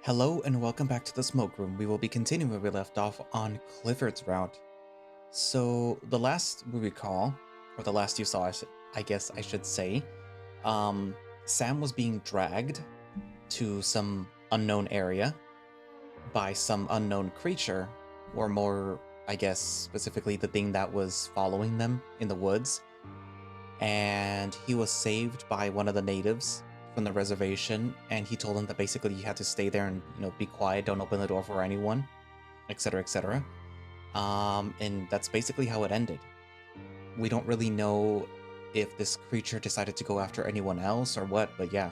Hello and welcome back to the smoke room. We will be continuing where we left off on Clifford's route. So the last we recall, or the last you saw, I guess I should say, Sam was being dragged to some unknown area by some unknown creature, or more, I guess, specifically the thing that was following them in the woods. And he was saved by one of the natives from the reservation, and he told him that basically you had to stay there and be quiet, don't open the door for anyone, etc., etc. And that's basically how it ended. We don't really know if this creature decided to go after anyone else or what, but yeah.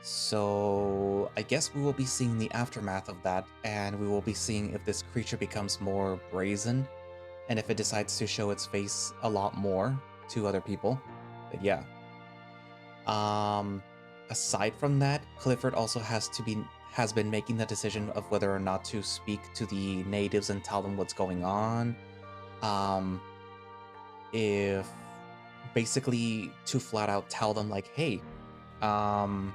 So I guess we will be seeing the aftermath of that, and we will be seeing if this creature becomes more brazen, and if it decides to show its face a lot more to other people. But yeah. Um, Aside from that, Clifford also has been making the decision of whether or not to speak to the natives and tell them what's going on. Um, if basically to flat out tell them like, hey, um,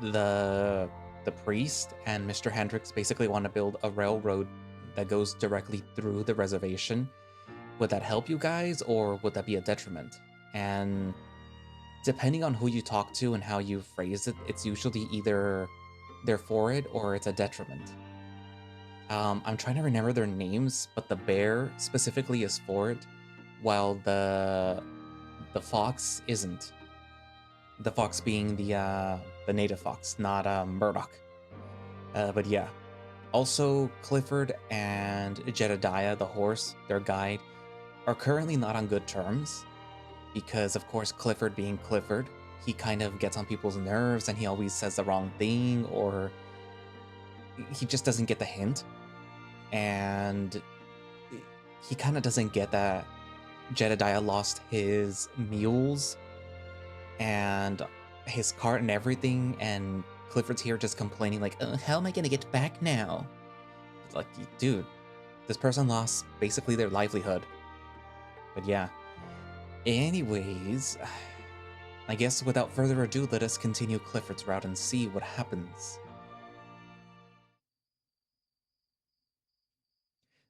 the the priest and Mr. Hendricks basically want to build a railroad that goes directly through the reservation. Would that help you guys, or would that be a detriment? And depending on who you talk to and how you phrase it, it's usually either they're for it or it's a detriment. I'm trying to remember their names, but the bear specifically is for it, while the fox isn't. The fox being the native fox, not Murdoch. But yeah. Also, Clifford and Jedediah, the horse, their guide, are currently not on good terms. Because of course Clifford being Clifford, he kind of gets on people's nerves and he always says the wrong thing, or he just doesn't get the hint. And he kind of doesn't get that Jedediah lost his mules and his cart and everything, and Clifford's here just complaining like, how am I gonna get back now? Like, dude, this person lost basically their livelihood. But yeah. Anyways, I guess without further ado, let us continue Clifford's route and see what happens.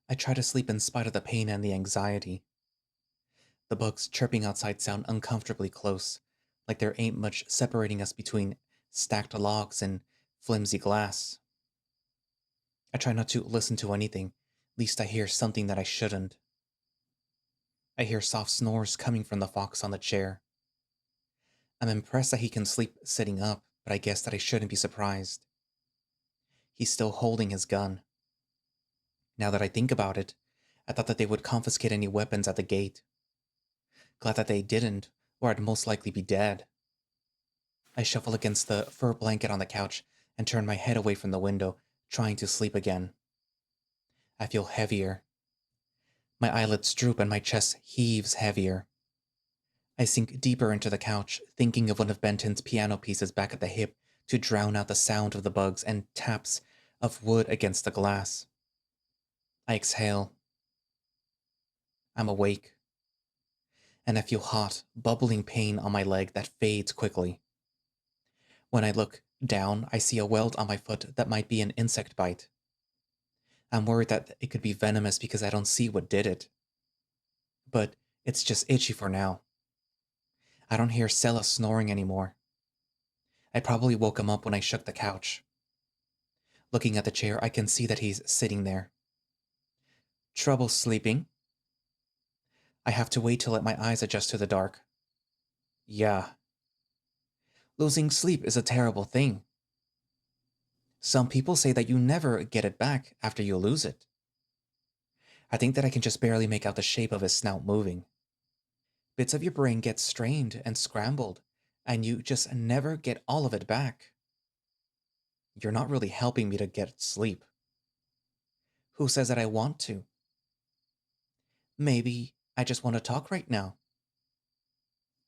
I try to sleep in spite of the pain and the anxiety. The bugs chirping outside sound uncomfortably close, like there ain't much separating us between stacked logs and flimsy glass. I try not to listen to anything, lest I hear something that I shouldn't. I hear soft snores coming from the fox on the chair. I'm impressed that he can sleep sitting up, but I guess that I shouldn't be surprised. He's still holding his gun. Now that I think about it, I thought that they would confiscate any weapons at the gate. Glad that they didn't, or I'd most likely be dead. I shuffle against the fur blanket on the couch and turn my head away from the window, trying to sleep again. I feel heavier. My eyelids droop and my chest heaves heavier. I sink deeper into the couch, thinking of one of Benton's piano pieces back at the hip to drown out the sound of the bugs and taps of wood against the glass. I exhale. I'm awake. And I feel hot, bubbling pain on my leg that fades quickly. When I look down, I see a welt on my foot that might be an insect bite. I'm worried that it could be venomous because I don't see what did it. But it's just itchy for now. I don't hear Sella snoring anymore. I probably woke him up when I shook the couch. Looking at the chair, I can see that he's sitting there. Trouble sleeping? I have to wait to let my eyes adjust to the dark. Yeah. Losing sleep is a terrible thing. Some people say that you never get it back after you lose it. I think that I can just barely make out the shape of his snout moving. Bits of your brain get strained and scrambled, and you just never get all of it back. You're not really helping me to get sleep. Who says that I want to? Maybe I just want to talk right now.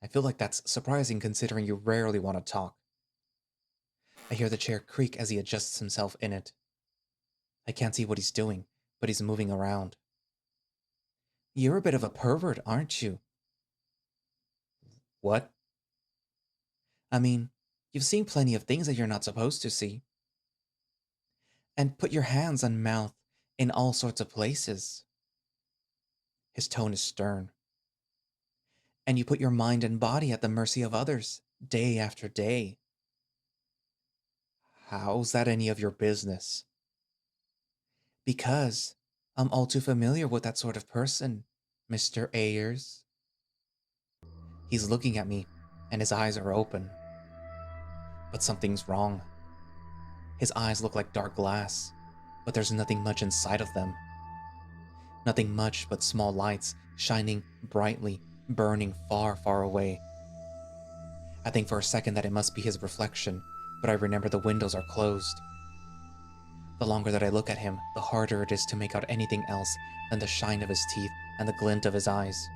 I feel like that's surprising considering you rarely want to talk. I hear the chair creak as he adjusts himself in it. I can't see what he's doing, but he's moving around. You're a bit of a pervert, aren't you? What? I mean, you've seen plenty of things that you're not supposed to see. and put your hands and mouth in all sorts of places. His tone is stern. And you put your mind and body at the mercy of others, day after day. How's that any of your business? Because I'm all too familiar with that sort of person, Mr. Ayers. He's looking at me, and his eyes are open. But something's wrong. His eyes look like dark glass, but there's nothing much inside of them. Nothing much but small lights shining brightly, burning far, far away. I think for a second that it must be his reflection, but I remember the windows are closed. The longer that I look at him, the harder it is to make out anything else than the shine of his teeth and the glint of his eyes.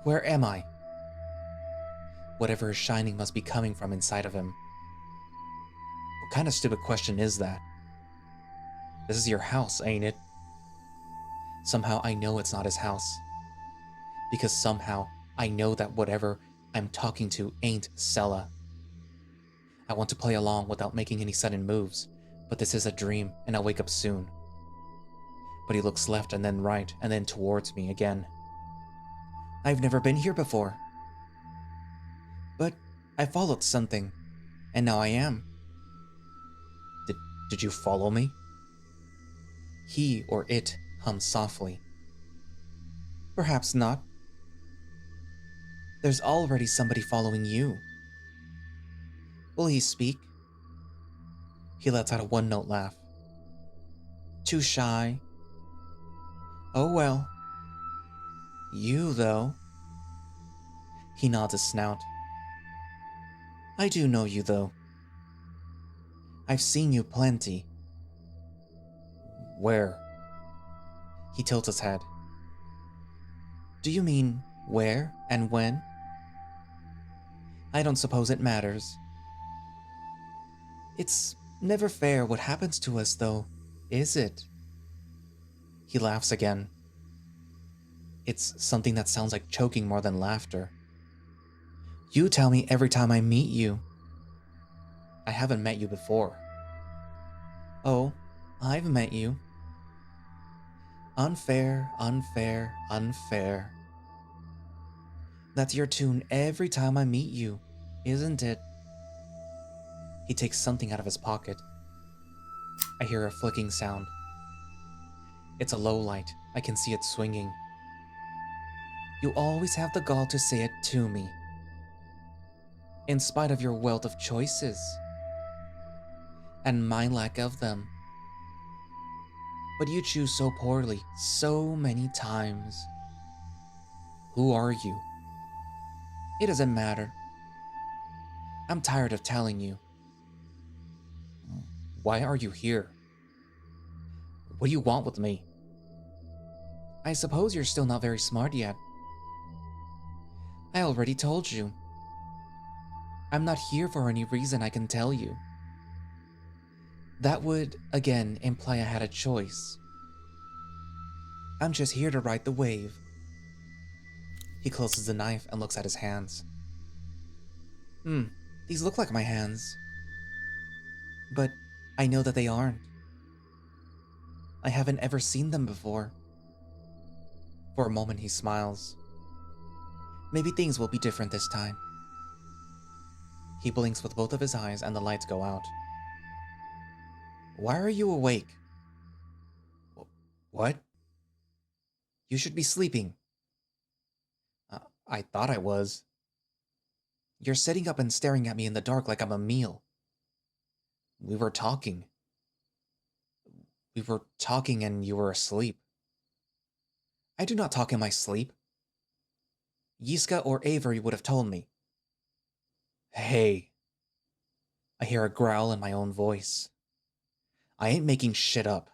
Where am I? Whatever is shining must be coming from inside of him. What kind of stupid question is that? This is your house, ain't it? Somehow I know it's not his house. Because somehow I know that whatever I'm talking to ain't Sella. I want to play along without making any sudden moves, but this is a dream and I'll wake up soon. But he looks left and then right and then towards me again. I've never been here before. But I followed something, and now I am. Did you follow me? He or it hums softly. Perhaps not. There's already somebody following you. Will he speak? He lets out a one-note laugh. Too shy. Oh well. You, though. He nods his snout. I do know you, though. I've seen you plenty. Where? He tilts his head. Do you mean where and when? I don't suppose it matters. It's never fair what happens to us, though, is it? He laughs again. It's something that sounds like choking more than laughter. You tell me every time I meet you. I haven't met you before. Oh, I've met you. Unfair, unfair, unfair. That's your tune every time I meet you, isn't it? He takes something out of his pocket. I hear a flicking sound. It's a low light. I can see it swinging. You always have the gall to say it to me. In spite of your wealth of choices. And my lack of them. But you choose so poorly, so many times. Who are you? It doesn't matter. I'm tired of telling you. Why are you here? What do you want with me? I suppose you're still not very smart yet. I already told you. I'm not here for any reason I can tell you. That would, again, imply I had a choice. I'm just here to ride the wave. He closes the knife and looks at his hands. These look like my hands. But I know that they aren't. I haven't ever seen them before. For a moment he smiles. Maybe things will be different this time. He blinks with both of his eyes and the lights go out. Why are you awake? What? You should be sleeping. I thought I was. You're sitting up and staring at me in the dark like I'm a meal. We were talking. We were talking and you were asleep. I do not talk in my sleep. Yiska or Avery would have told me. Hey. I hear a growl in my own voice. I ain't making shit up.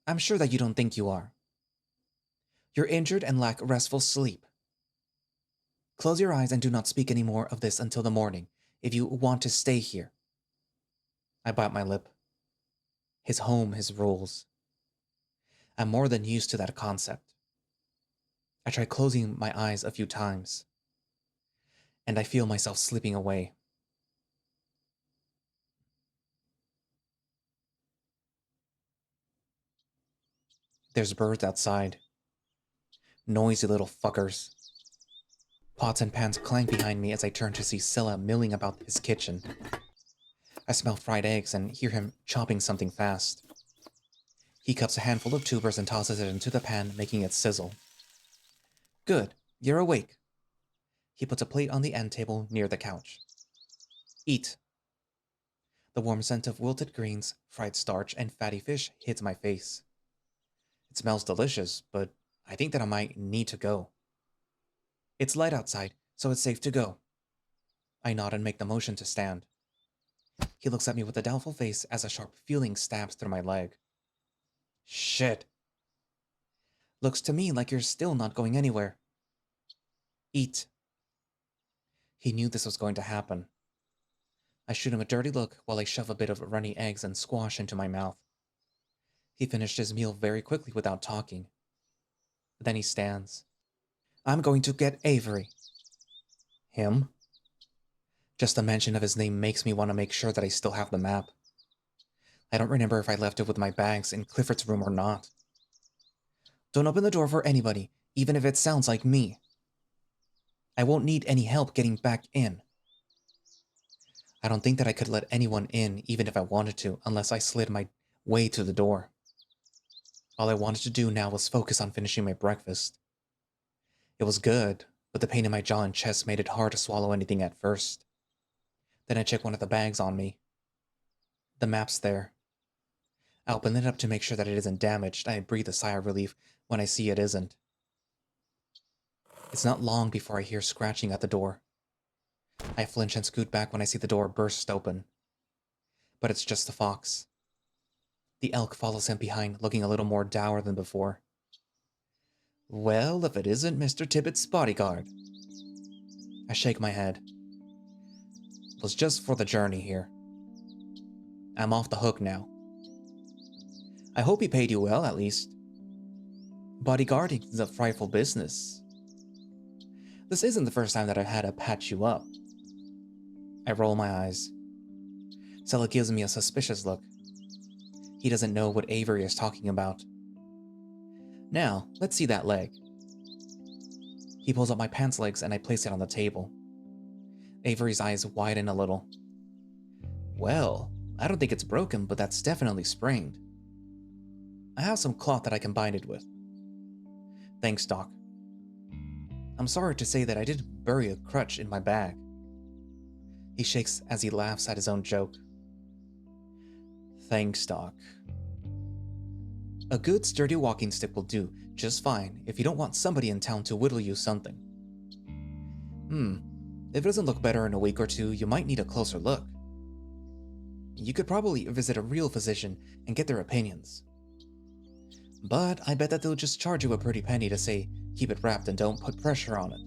I'm sure that you don't think you are. You're injured and lack restful sleep. Close your eyes and do not speak any more of this until the morning, if you want to stay here. I bite my lip. His home, his rules. I'm more than used to that concept. I try closing my eyes a few times, and I feel myself slipping away. There's birds outside. Noisy little fuckers. Pots and pans clang behind me as I turn to see Scylla milling about his kitchen. I smell fried eggs and hear him chopping something fast. He cups a handful of tubers and tosses it into the pan, making it sizzle. Good, you're awake. He puts a plate on the end table near the couch. Eat. The warm scent of wilted greens, fried starch, and fatty fish hits my face. It smells delicious, but I think that I might need to go. It's light outside, so it's safe to go. I nod and make the motion to stand. He looks at me with a doubtful face as a sharp feeling stabs through my leg. Shit. Looks to me like you're still not going anywhere. Eat. He knew this was going to happen. I shoot him a dirty look while I shove a bit of runny eggs and squash into my mouth. He finished his meal very quickly without talking. Then he stands. I'm going to get Avery. Him? Just the mention of his name makes me want to make sure that I still have the map. I don't remember if I left it with my bags in Clifford's room or not. Don't open the door for anybody, even if it sounds like me. I won't need any help getting back in. I don't think that I could let anyone in even if I wanted to, unless I slid my way to the door. All I wanted to do now was focus on finishing my breakfast. It was good, but the pain in my jaw and chest made it hard to swallow anything at first. Then I check one of the bags on me. The map's there. I open it up to make sure that it isn't damaged. I breathe a sigh of relief when I see it isn't. It's not long before I hear scratching at the door. I flinch and scoot back when I see the door burst open. But it's just the fox. The elk follows him behind, looking a little more dour than before. Well, if it isn't Mr. Tibbet's bodyguard. I shake my head. It was just for the journey here. I'm off the hook now. I hope he paid you well, at least. Bodyguarding is a frightful business. This isn't the first time that I've had to patch you up. I roll my eyes. Scylla gives me a suspicious look. He doesn't know what Avery is talking about. Now, let's see that leg. He pulls up my pants legs and I place it on the table. Avery's eyes widen a little. Well, I don't think it's broken, but that's definitely sprained. I have some cloth that I can bind it with. Thanks, Doc. I'm sorry to say that I did bury a crutch in my bag. He shakes as he laughs at his own joke. Thanks, Doc. A good sturdy walking stick will do just fine if you don't want somebody in town to whittle you something. If it doesn't look better in a week or two, you might need a closer look. You could probably visit a real physician and get their opinions. But I bet that they'll just charge you a pretty penny to say, keep it wrapped and don't put pressure on it.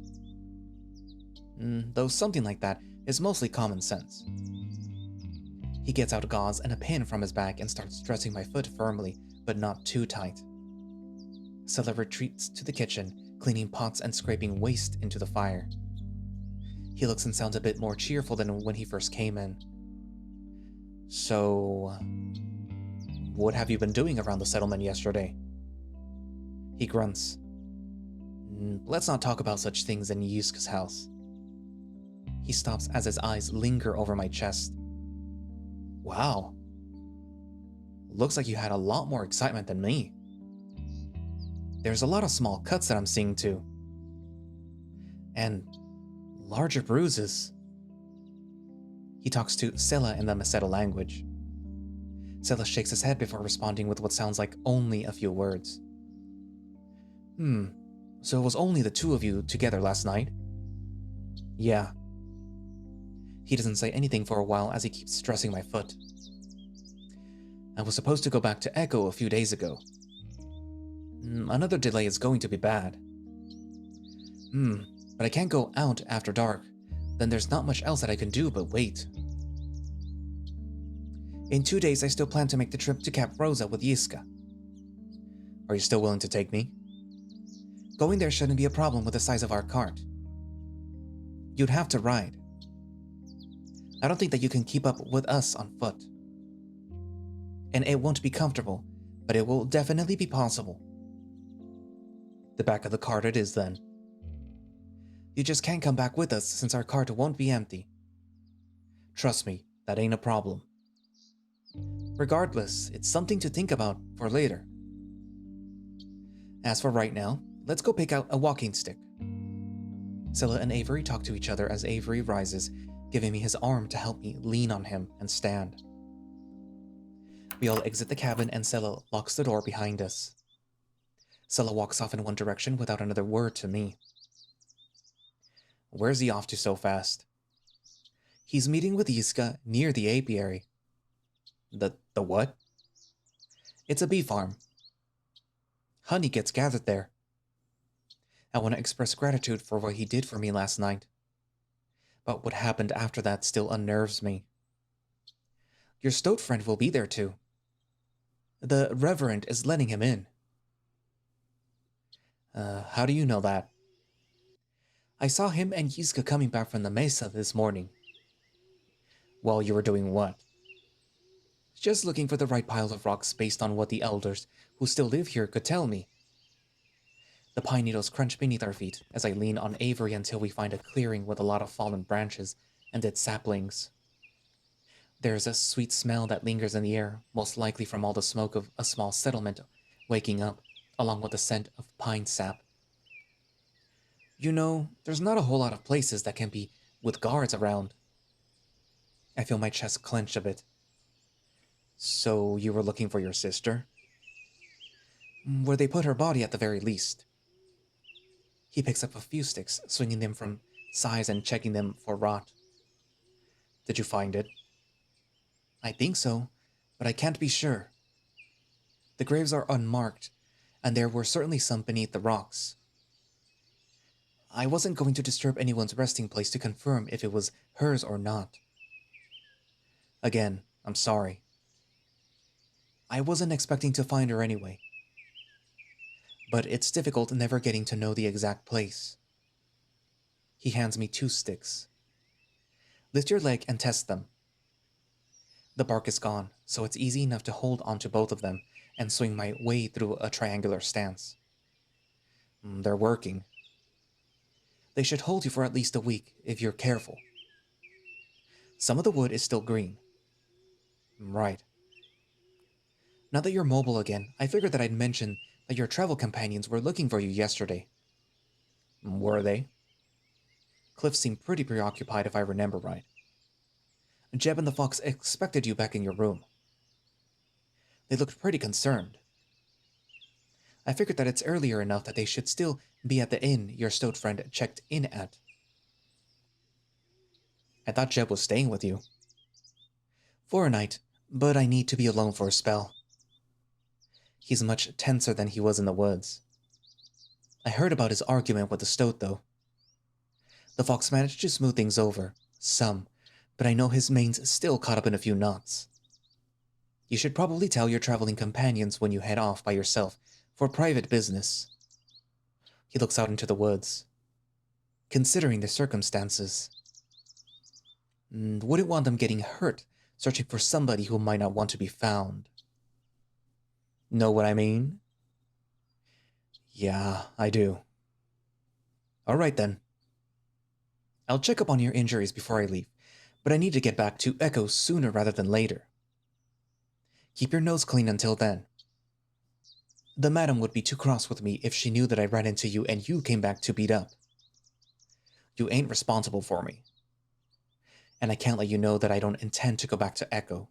Though something like that is mostly common sense. He gets out gauze and a pin from his bag and starts dressing my foot firmly, but not too tight. Scylla retreats to the kitchen, cleaning pots and scraping waste into the fire. He looks and sounds a bit more cheerful than when he first came in. So, what have you been doing around the settlement yesterday? He grunts. Let's not talk about such things in Yiska's house. He stops as his eyes linger over my chest. Wow. Looks like you had a lot more excitement than me. There's a lot of small cuts that I'm seeing too. And larger bruises. He talks to Scylla in the Macedo language. Scylla shakes his head before responding with what sounds like only a few words. So it was only the two of you together last night? Yeah. He doesn't say anything for a while as he keeps stressing my foot. I was supposed to go back to Echo a few days ago. Another delay is going to be bad. But I can't go out after dark. Then there's not much else that I can do but wait. In 2 days, I still plan to make the trip to Cap Rosa with Yiska. Are you still willing to take me? Going there shouldn't be a problem with the size of our cart. You'd have to ride. I don't think that you can keep up with us on foot. And it won't be comfortable, but it will definitely be possible. The back of the cart it is then. You just can't come back with us since our cart won't be empty. Trust me, that ain't a problem. Regardless, it's something to think about for later. As for right now, let's go pick out a walking stick. Scylla and Avery talk to each other as Avery rises, giving me his arm to help me lean on him and stand. We all exit the cabin and Scylla locks the door behind us. Scylla walks off in one direction without another word to me. Where's he off to so fast? He's meeting with Yiska near the apiary. The what? It's a bee farm. Honey gets gathered there. I want to express gratitude for what he did for me last night. But what happened after that still unnerves me. Your stoat friend will be there too. The reverend is letting him in. How do you know that? I saw him and Yiska coming back from the mesa this morning. While you were doing what? Just looking for the right pile of rocks based on what the elders who still live here could tell me. The pine needles crunch beneath our feet as I lean on Avery until we find a clearing with a lot of fallen branches and dead saplings. There's a sweet smell that lingers in the air, most likely from all the smoke of a small settlement waking up, along with the scent of pine sap. You know, there's not a whole lot of places that can be with guards around. I feel my chest clench a bit. So you were looking for your sister? Where they put her body at the very least. He picks up a few sticks, swinging them from size and checking them for rot. Did you find it? I think so, but I can't be sure. The graves are unmarked, and there were certainly some beneath the rocks. I wasn't going to disturb anyone's resting place to confirm if it was hers or not. Again, I'm sorry. I wasn't expecting to find her anyway. But it's difficult never getting to know the exact place. He hands me 2 sticks. Lift your leg and test them. The bark is gone, so it's easy enough to hold onto both of them and swing my way through a triangular stance. They're working. They should hold you for at least a week if you're careful. Some of the wood is still green. Right. Now that you're mobile again, I figured that I'd mention that your travel companions were looking for you yesterday. Were they? Cliff seemed pretty preoccupied if I remember right. Jeb and the fox expected you back in your room. They looked pretty concerned. I figured that it's earlier enough that they should still be at the inn your stoat friend checked in at. I thought Jeb was staying with you. For a night, but I need to be alone for a spell. He's much tenser than he was in the woods. I heard about his argument with the stoat, though. The fox managed to smooth things over, some, but I know his mane's still caught up in a few knots. You should probably tell your traveling companions when you head off by yourself for private business. He looks out into the woods. Considering the circumstances. Wouldn't want them getting hurt searching for somebody who might not want to be found. Know what I mean? Yeah, I do. All right then. I'll check up on your injuries before I leave, but I need to get back to Echo sooner rather than later. Keep your nose clean until then. The madam would be too cross with me if she knew that I ran into you and you came back too beat up. You ain't responsible for me. And I can't let you know that I don't intend to go back to Echo.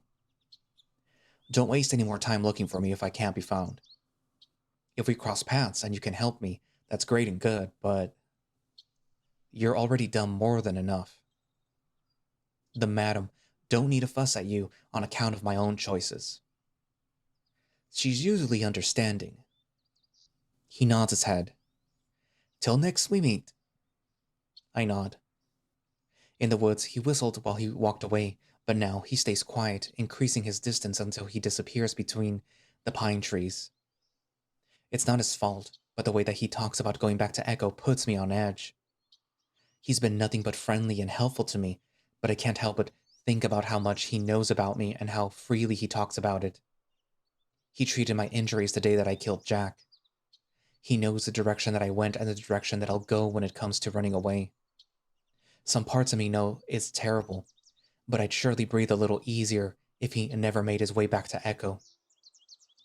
Don't waste any more time looking for me if I can't be found. If we cross paths and you can help me, that's great and good, but you're already done more than enough. The madam don't need a fuss at you on account of my own choices. She's usually understanding. He nods his head. Till next we meet. I nod. In the woods, he whistled while he walked away, but now he stays quiet, increasing his distance until he disappears between the pine trees. It's not his fault, but the way that he talks about going back to Echo puts me on edge. He's been nothing but friendly and helpful to me, but I can't help but think about how much he knows about me and how freely he talks about it. He treated my injuries the day that I killed Jack. He knows the direction that I went and the direction that I'll go when it comes to running away. Some parts of me know it's terrible, but I'd surely breathe a little easier if he never made his way back to Echo,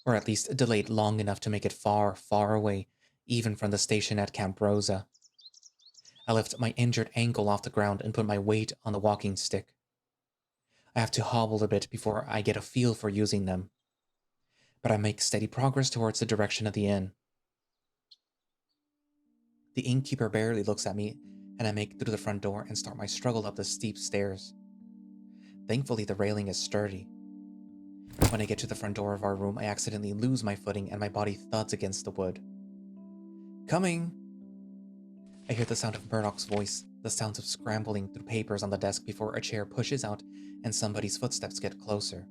or at least delayed long enough to make it far, far away, even from the station at Camp Rosa. I lift my injured ankle off the ground and put my weight on the walking stick. I have to hobble a bit before I get a feel for using them, but I make steady progress towards the direction of the inn. The innkeeper barely looks at me, and I make it through the front door and start my struggle up the steep stairs. Thankfully, the railing is sturdy. When I get to the front door of our room, I accidentally lose my footing and my body thuds against the wood. Coming! I hear the sound of Murdoch's voice, the sounds of scrambling through papers on the desk before a chair pushes out and somebody's footsteps get closer.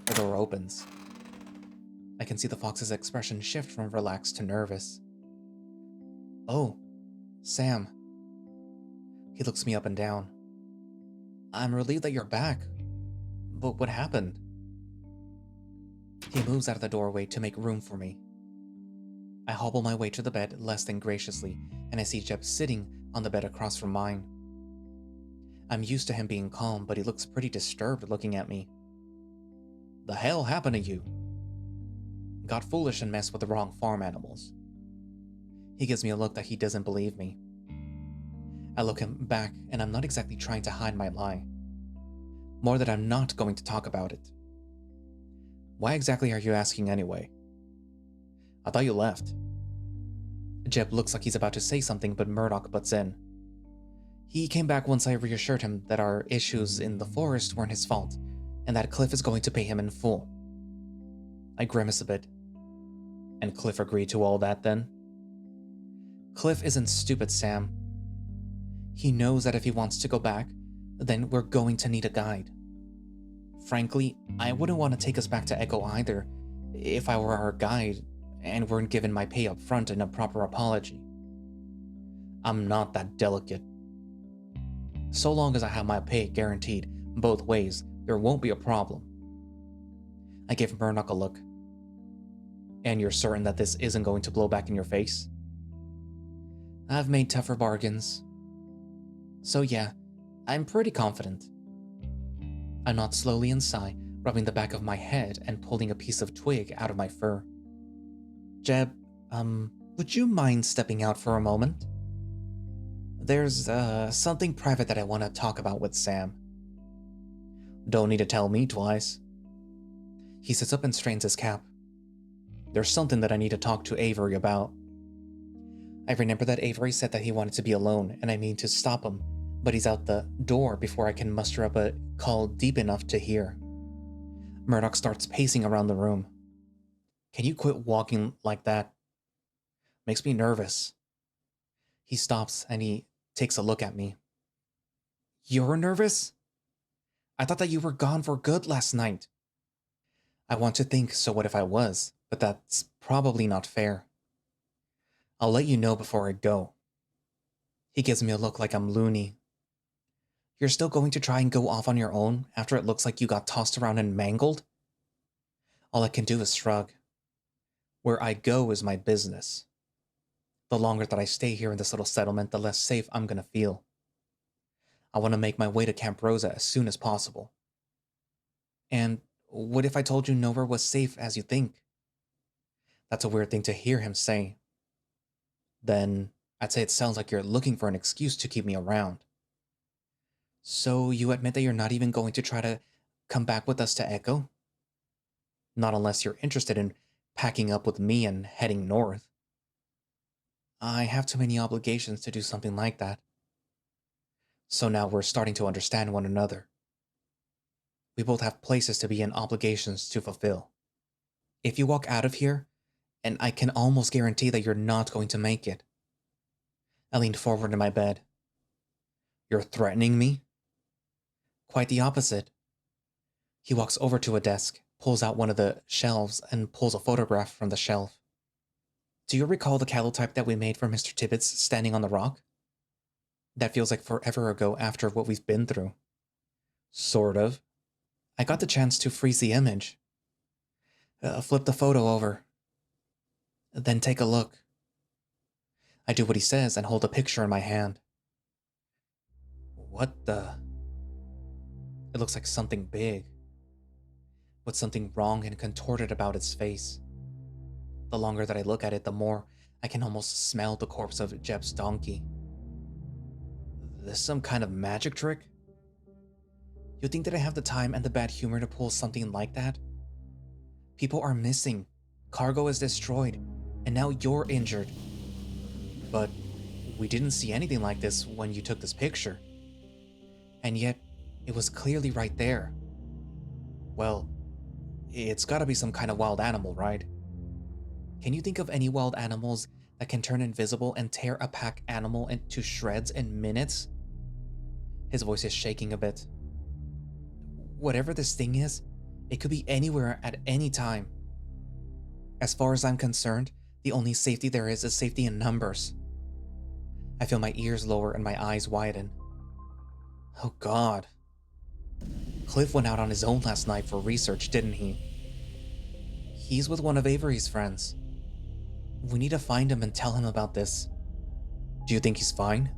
The door opens. I can see the fox's expression shift from relaxed to nervous. Oh, Sam. He looks me up and down. I'm relieved that you're back. But what happened? He moves out of the doorway to make room for me. I hobble my way to the bed less than graciously, and I see Jeb sitting on the bed across from mine. I'm used to him being calm, but he looks pretty disturbed looking at me. The hell happened to you? Got foolish and messed with the wrong farm animals. He gives me a look that he doesn't believe me. I look him back, and I'm not exactly trying to hide my lie. More that I'm not going to talk about it. Why exactly are you asking anyway? I thought you left. Jeb looks like he's about to say something, but Murdoch butts in. He came back once I reassured him that our issues in the forest weren't his fault, and that Cliff is going to pay him in full. I grimace a bit. And Cliff agreed to all that then? Cliff isn't stupid, Sam. He knows that if he wants to go back, then we're going to need a guide. Frankly, I wouldn't want to take us back to Echo either, if I were our guide and weren't given my pay up front and a proper apology. I'm not that delicate. So long as I have my pay guaranteed both ways, there won't be a problem. I give Murdoch a look. And you're certain that this isn't going to blow back in your face? I've made tougher bargains. So yeah, I'm pretty confident. I nod slowly and sigh, rubbing the back of my head and pulling a piece of twig out of my fur. Jeb, would you mind stepping out for a moment? There's, something private that I want to talk about with Sam. Don't need to tell me twice. He sits up and straightens his cap. There's something that I need to talk to Avery about. I remember that Avery said that he wanted to be alone, and I mean to stop him, but he's out the door before I can muster up a call deep enough to hear. Murdoch starts pacing around the room. Can you quit walking like that? Makes me nervous. He stops and he takes a look at me. You're nervous? I thought that you were gone for good last night. I want to think so what if I was, but that's probably not fair. I'll let you know before I go. He gives me a look like I'm loony. You're still going to try and go off on your own after it looks like you got tossed around and mangled? All I can do is shrug. Where I go is my business. The longer that I stay here in this little settlement, the less safe I'm gonna feel. I want to make my way to Camp Rosa as soon as possible. And what if I told you nowhere was safe as you think? That's a weird thing to hear him say. Then I'd say it sounds like you're looking for an excuse to keep me around. So you admit that you're not even going to try to come back with us to Echo? Not unless you're interested in packing up with me and heading north. I have too many obligations to do something like that. So now we're starting to understand one another. We both have places to be and obligations to fulfill. If you walk out of here, and I can almost guarantee that you're not going to make it. I leaned forward in my bed. You're threatening me? Quite the opposite. He walks over to a desk, pulls out one of the shelves, and pulls a photograph from the shelf. Do you recall the calotype that we made for Mr. Tibbetts standing on the rock? That feels like forever ago after what we've been through. Sort of. I got the chance to freeze the image. Flip the photo over. Then take a look. I do what he says and hold a picture in my hand. What the? It looks like something big, with something wrong and contorted about its face. The longer that I look at it, the more I can almost smell the corpse of Jeb's donkey. This some kind of magic trick? You think that I have the time and the bad humor to pull something like that? People are missing, cargo is destroyed, and now you're injured. But we didn't see anything like this when you took this picture. And yet, it was clearly right there. Well, it's gotta be some kind of wild animal, right? Can you think of any wild animals that can turn invisible and tear a pack animal into shreds in minutes? His voice is shaking a bit. Whatever this thing is, it could be anywhere at any time. As far as I'm concerned, the only safety there is safety in numbers. I feel my ears lower and my eyes widen. Oh God. Cliff went out on his own last night for research, didn't he? He's with one of Avery's friends. We need to find him and tell him about this. Do you think he's fine?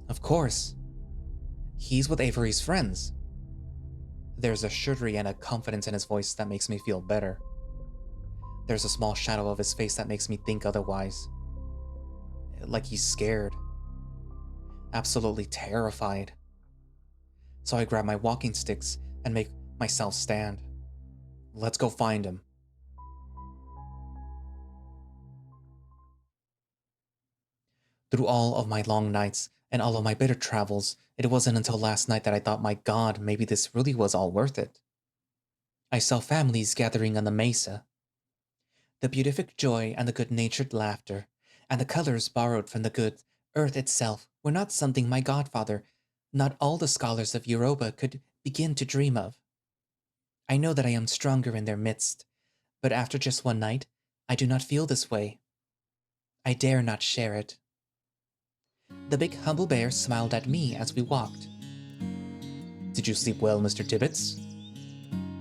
Of course. He's with Avery's friends. There's a surety and a confidence in his voice that makes me feel better. There's a small shadow of his face that makes me think otherwise. Like he's scared. Absolutely terrified. So I grab my walking sticks and make myself stand. Let's go find him. Through all of my long nights and all of my bitter travels, it wasn't until last night that I thought, my God, maybe this really was all worth it. I saw families gathering on the mesa. The beatific joy and the good-natured laughter, and the colors borrowed from the good earth itself were not something my godfather, not all the scholars of Europa could begin to dream of. I know that I am stronger in their midst, but after just one night, I do not feel this way. I dare not share it. The big humble bear smiled at me as we walked. Did you sleep well, Mr. Tibbets?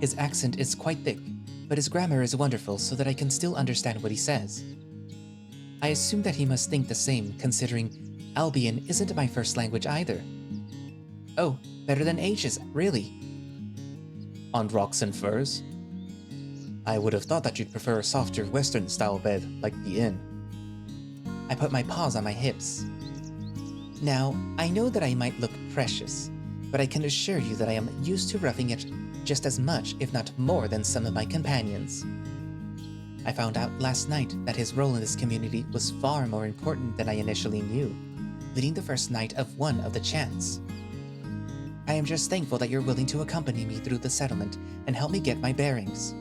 His accent is quite thick, but his grammar is wonderful so that I can still understand what he says. I assume that he must think the same, considering Albion isn't my first language either. Oh, better than ages, really. On rocks and furs? I would have thought that you'd prefer a softer Western-style bed, like the inn. I put my paws on my hips. Now, I know that I might look precious, but I can assure you that I am used to roughing it just as much, if not more, than some of my companions. I found out last night that his role in this community was far more important than I initially knew, leading the first night of one of the chants. I am just thankful that you're willing to accompany me through the settlement and help me get my bearings.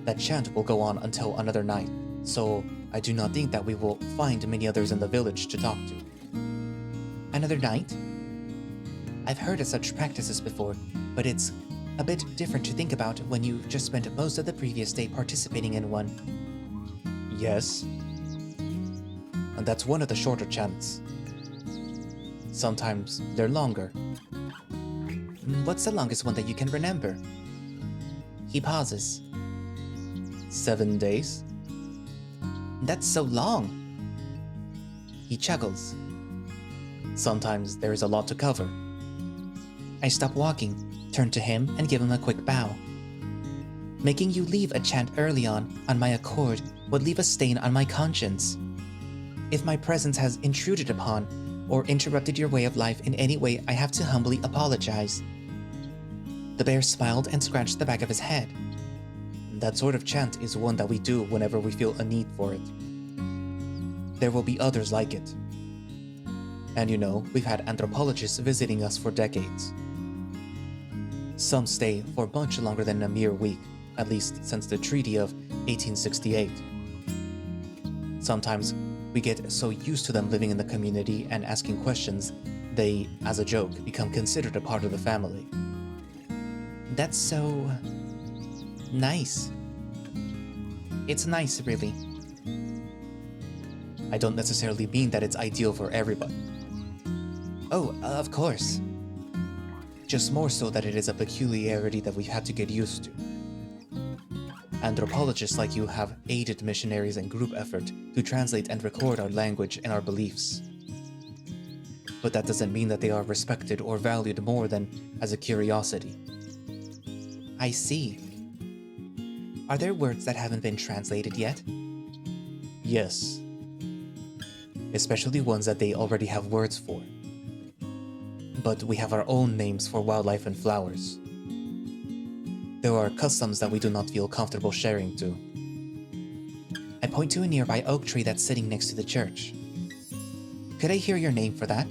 That chant will go on until another night, so I do not think that we will find many others in the village to talk to. Another night? I've heard of such practices before, but it's a bit different to think about when you've just spent most of the previous day participating in one. Yes. And that's one of the shorter chants. Sometimes they're longer. What's the longest one that you can remember? He pauses. 7 days? That's so long. He chuckles. Sometimes there is a lot to cover. I stop walking, turn to him, and give him a quick bow. Making you leave a chant early on my accord, would leave a stain on my conscience. If my presence has intruded upon or interrupted your way of life in any way, I have to humbly apologize. The bear smiled and scratched the back of his head. That sort of chant is one that we do whenever we feel a need for it. There will be others like it. And you know, we've had anthropologists visiting us for decades. Some stay for much longer than a mere week, at least since the Treaty of 1868. Sometimes we get so used to them living in the community and asking questions, they, as a joke, become considered a part of the family. That's so nice. It's nice, really. I don't necessarily mean that it's ideal for everybody. Oh, of course. Just more so that it is a peculiarity that we've had to get used to. Anthropologists like you have aided missionaries and group effort to translate and record our language and our beliefs. But that doesn't mean that they are respected or valued more than as a curiosity. I see. Are there words that haven't been translated yet? Yes. Especially ones that they already have words for. But we have our own names for wildlife and flowers. There are customs that we do not feel comfortable sharing to. I point to a nearby oak tree that's sitting next to the church. Could I hear your name for that?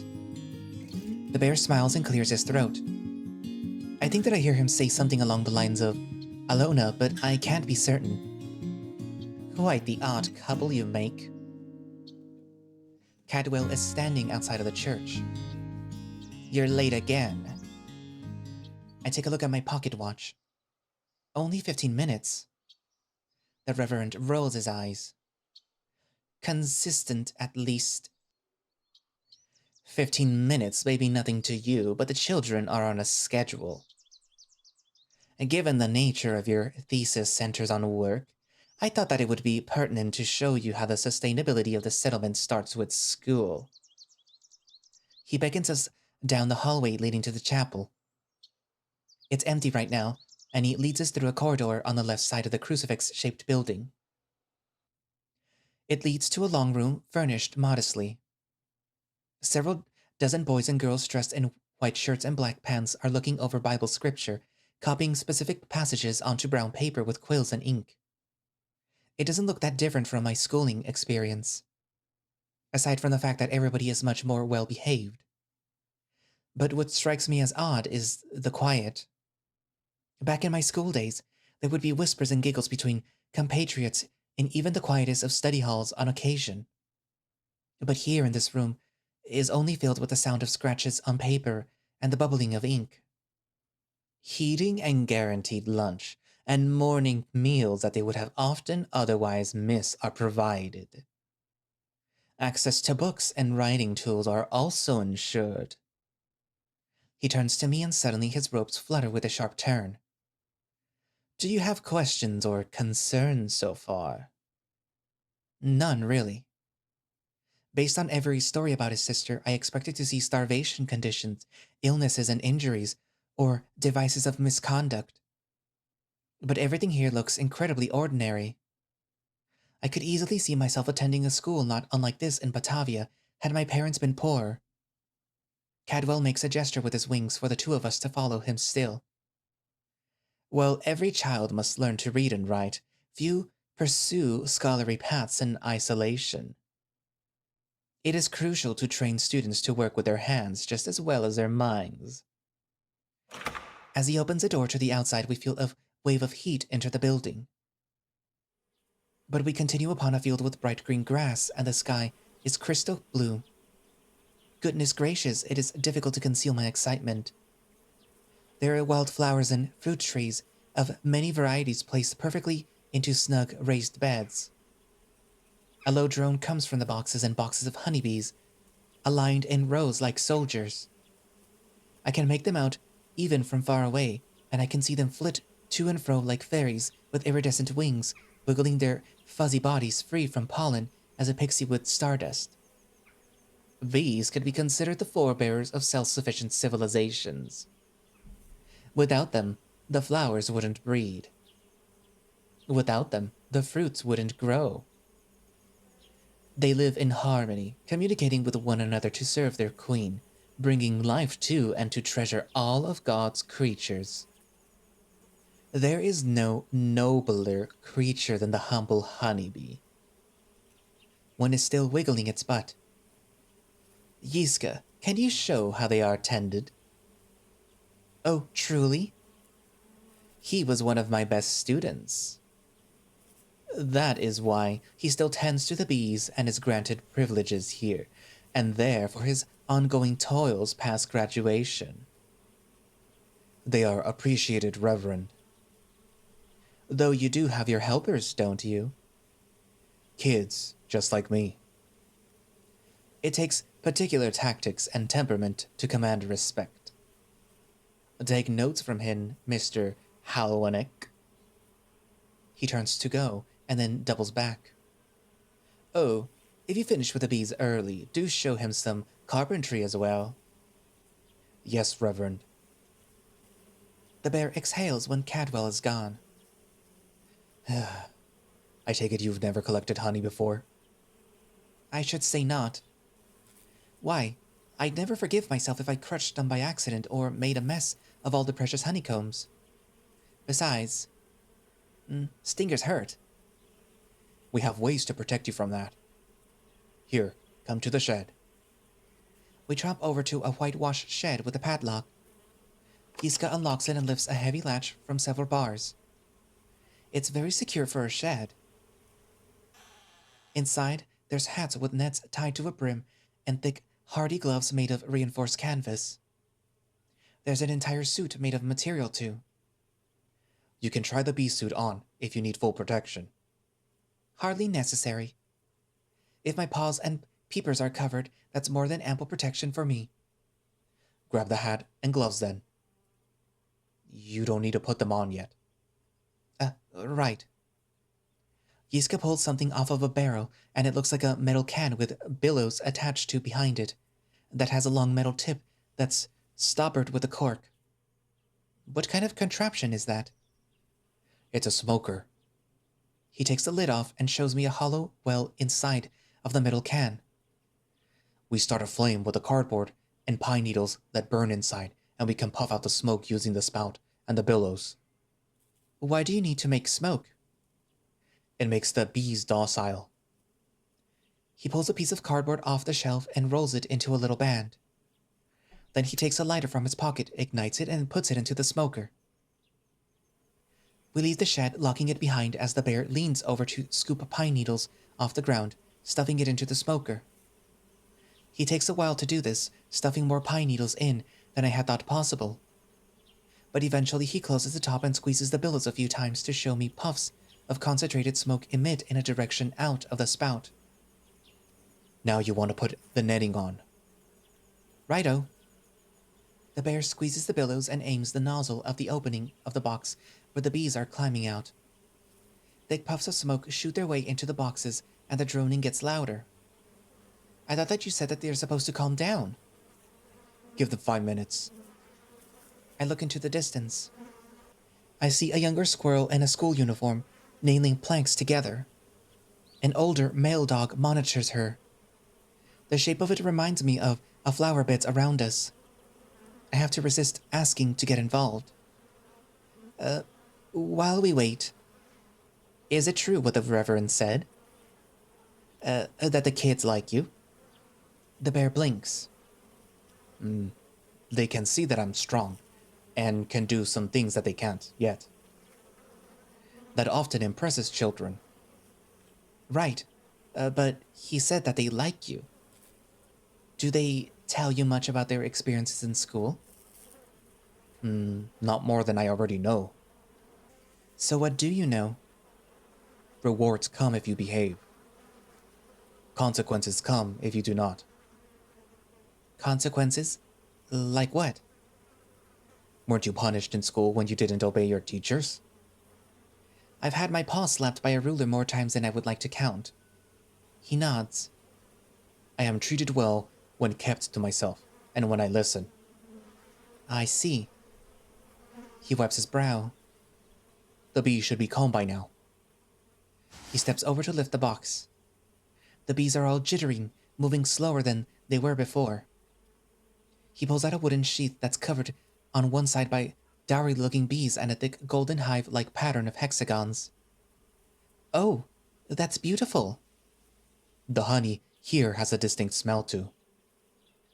The bear smiles and clears his throat. I think that I hear him say something along the lines of Alona, but I can't be certain. Quite the odd couple you make. Cadwell is standing outside of the church. You're late again. I take a look at my pocket watch. Only 15 minutes. The reverend rolls his eyes. Consistent, at least. 15 minutes may be nothing to you, but the children are on a schedule. And given the nature of your thesis centers on work, I thought that it would be pertinent to show you how the sustainability of the settlement starts with school. He beckons us down the hallway leading to the chapel. It's empty right now, and he leads us through a corridor on the left side of the crucifix-shaped building. It leads to a long room furnished modestly. Several dozen boys and girls dressed in white shirts and black pants are looking over Bible scripture, copying specific passages onto brown paper with quills and ink. It doesn't look that different from my schooling experience, aside from the fact that everybody is much more well-behaved. But what strikes me as odd is the quiet. Back in my school days, there would be whispers and giggles between compatriots in even the quietest of study halls on occasion. But here in this room is only filled with the sound of scratches on paper and the bubbling of ink. Heating and guaranteed lunch and morning meals that they would have often otherwise missed are provided. Access to books and writing tools are also ensured. He turns to me and suddenly his robes flutter with a sharp turn. Do you have questions or concerns so far? None, really. Based on every story about his sister, I expected to see starvation conditions, illnesses and injuries, or devices of misconduct. But everything here looks incredibly ordinary. I could easily see myself attending a school not unlike this in Batavia had my parents been poor. Cadwell makes a gesture with his wings for the two of us to follow him still. Well, every child must learn to read and write. Few pursue scholarly paths in isolation. It is crucial to train students to work with their hands just as well as their minds. As he opens a door to the outside, we feel a wave of heat enter the building. But we continue upon a field with bright green grass, and the sky is crystal blue. Goodness gracious, it is difficult to conceal my excitement. There are wildflowers and fruit trees of many varieties placed perfectly into snug raised beds. A low drone comes from the boxes and boxes of honeybees, aligned in rows like soldiers. I can make them out even from far away, and I can see them flit to and fro like fairies with iridescent wings, wiggling their fuzzy bodies free from pollen as a pixie would stardust. These could be considered the forebearers of self-sufficient civilizations. Without them, the flowers wouldn't breed. Without them, the fruits wouldn't grow. They live in harmony, communicating with one another to serve their queen, bringing life to and to treasure all of God's creatures. There is no nobler creature than the humble honeybee. One is still wiggling its butt. Yiska, can you show how they are tended? Oh, truly? He was one of my best students. That is why he still tends to the bees and is granted privileges here and there for his ongoing toils past graduation. They are appreciated, Reverend. Though you do have your helpers, don't you? Kids, just like me. It takes particular tactics and temperament to command respect. Take notes from him, Mr. Halwanick. He turns to go, and then doubles back. Oh, if you finish with the bees early, do show him some carpentry as well. Yes, Reverend. The bear exhales when Cadwell is gone. I take it you've never collected honey before? I should say not. Why, I'd never forgive myself if I crushed them by accident or made a mess of all the precious honeycombs. Besides, stingers hurt. We have ways to protect you from that. Here, come to the shed. We tromp over to a whitewashed shed with a padlock. Yiska unlocks it and lifts a heavy latch from several bars. It's very secure for a shed. Inside, there's hats with nets tied to a brim and thick, hardy gloves made of reinforced canvas. There's an entire suit made of material, too. You can try the bee suit on if you need full protection. Hardly necessary. If my paws and peepers are covered, that's more than ample protection for me. Grab the hat and gloves then. You don't need to put them on yet. Right. Yiska pulls something off of a barrel, and it looks like a metal can with billows attached to behind it, that has a long metal tip that's stoppered with a cork. What kind of contraption is that? It's a smoker. He takes the lid off and shows me a hollow well inside of the metal can. We start a flame with the cardboard and pine needles that burn inside, and we can puff out the smoke using the spout and the billows. Why do you need to make smoke? It makes the bees docile. He pulls a piece of cardboard off the shelf and rolls it into a little band. Then he takes a lighter from his pocket, ignites it, and puts it into the smoker. We leave the shed, locking it behind as the bear leans over to scoop pine needles off the ground, stuffing it into the smoker. He takes a while to do this, stuffing more pine needles in than I had thought possible. But eventually he closes the top and squeezes the billows a few times to show me puffs of concentrated smoke emit in a direction out of the spout. Now you want to put the netting on. Righto. The bear squeezes the billows and aims the nozzle of the opening of the box where the bees are climbing out. Thick puffs of smoke shoot their way into the boxes, and the droning gets louder. I thought that you said that they're supposed to calm down. Give them 5 minutes. I look into the distance. I see a younger squirrel in a school uniform nailing planks together. An older male dog monitors her. The shape of it reminds me of flower beds around us. I have to resist asking to get involved. While we wait, is it true what the reverend said? That the kids like you? The bear blinks. They can see that I'm strong, and can do some things that they can't yet. That often impresses children. Right, but he said that they like you. Do they tell you much about their experiences in school? Not more than I already know. So what do you know? Rewards come if you behave. Consequences come if you do not. Consequences? Like what? Weren't you punished in school when you didn't obey your teachers? I've had my paw slapped by a ruler more times than I would like to count. He nods. I am treated well when kept to myself, and when I listen. I see. He wipes his brow. The bees should be calm by now. He steps over to lift the box. The bees are all jittering, moving slower than they were before. He pulls out a wooden sheath that's covered on one side by dowry-looking bees and a thick golden hive-like pattern of hexagons. Oh, that's beautiful. The honey here has a distinct smell too.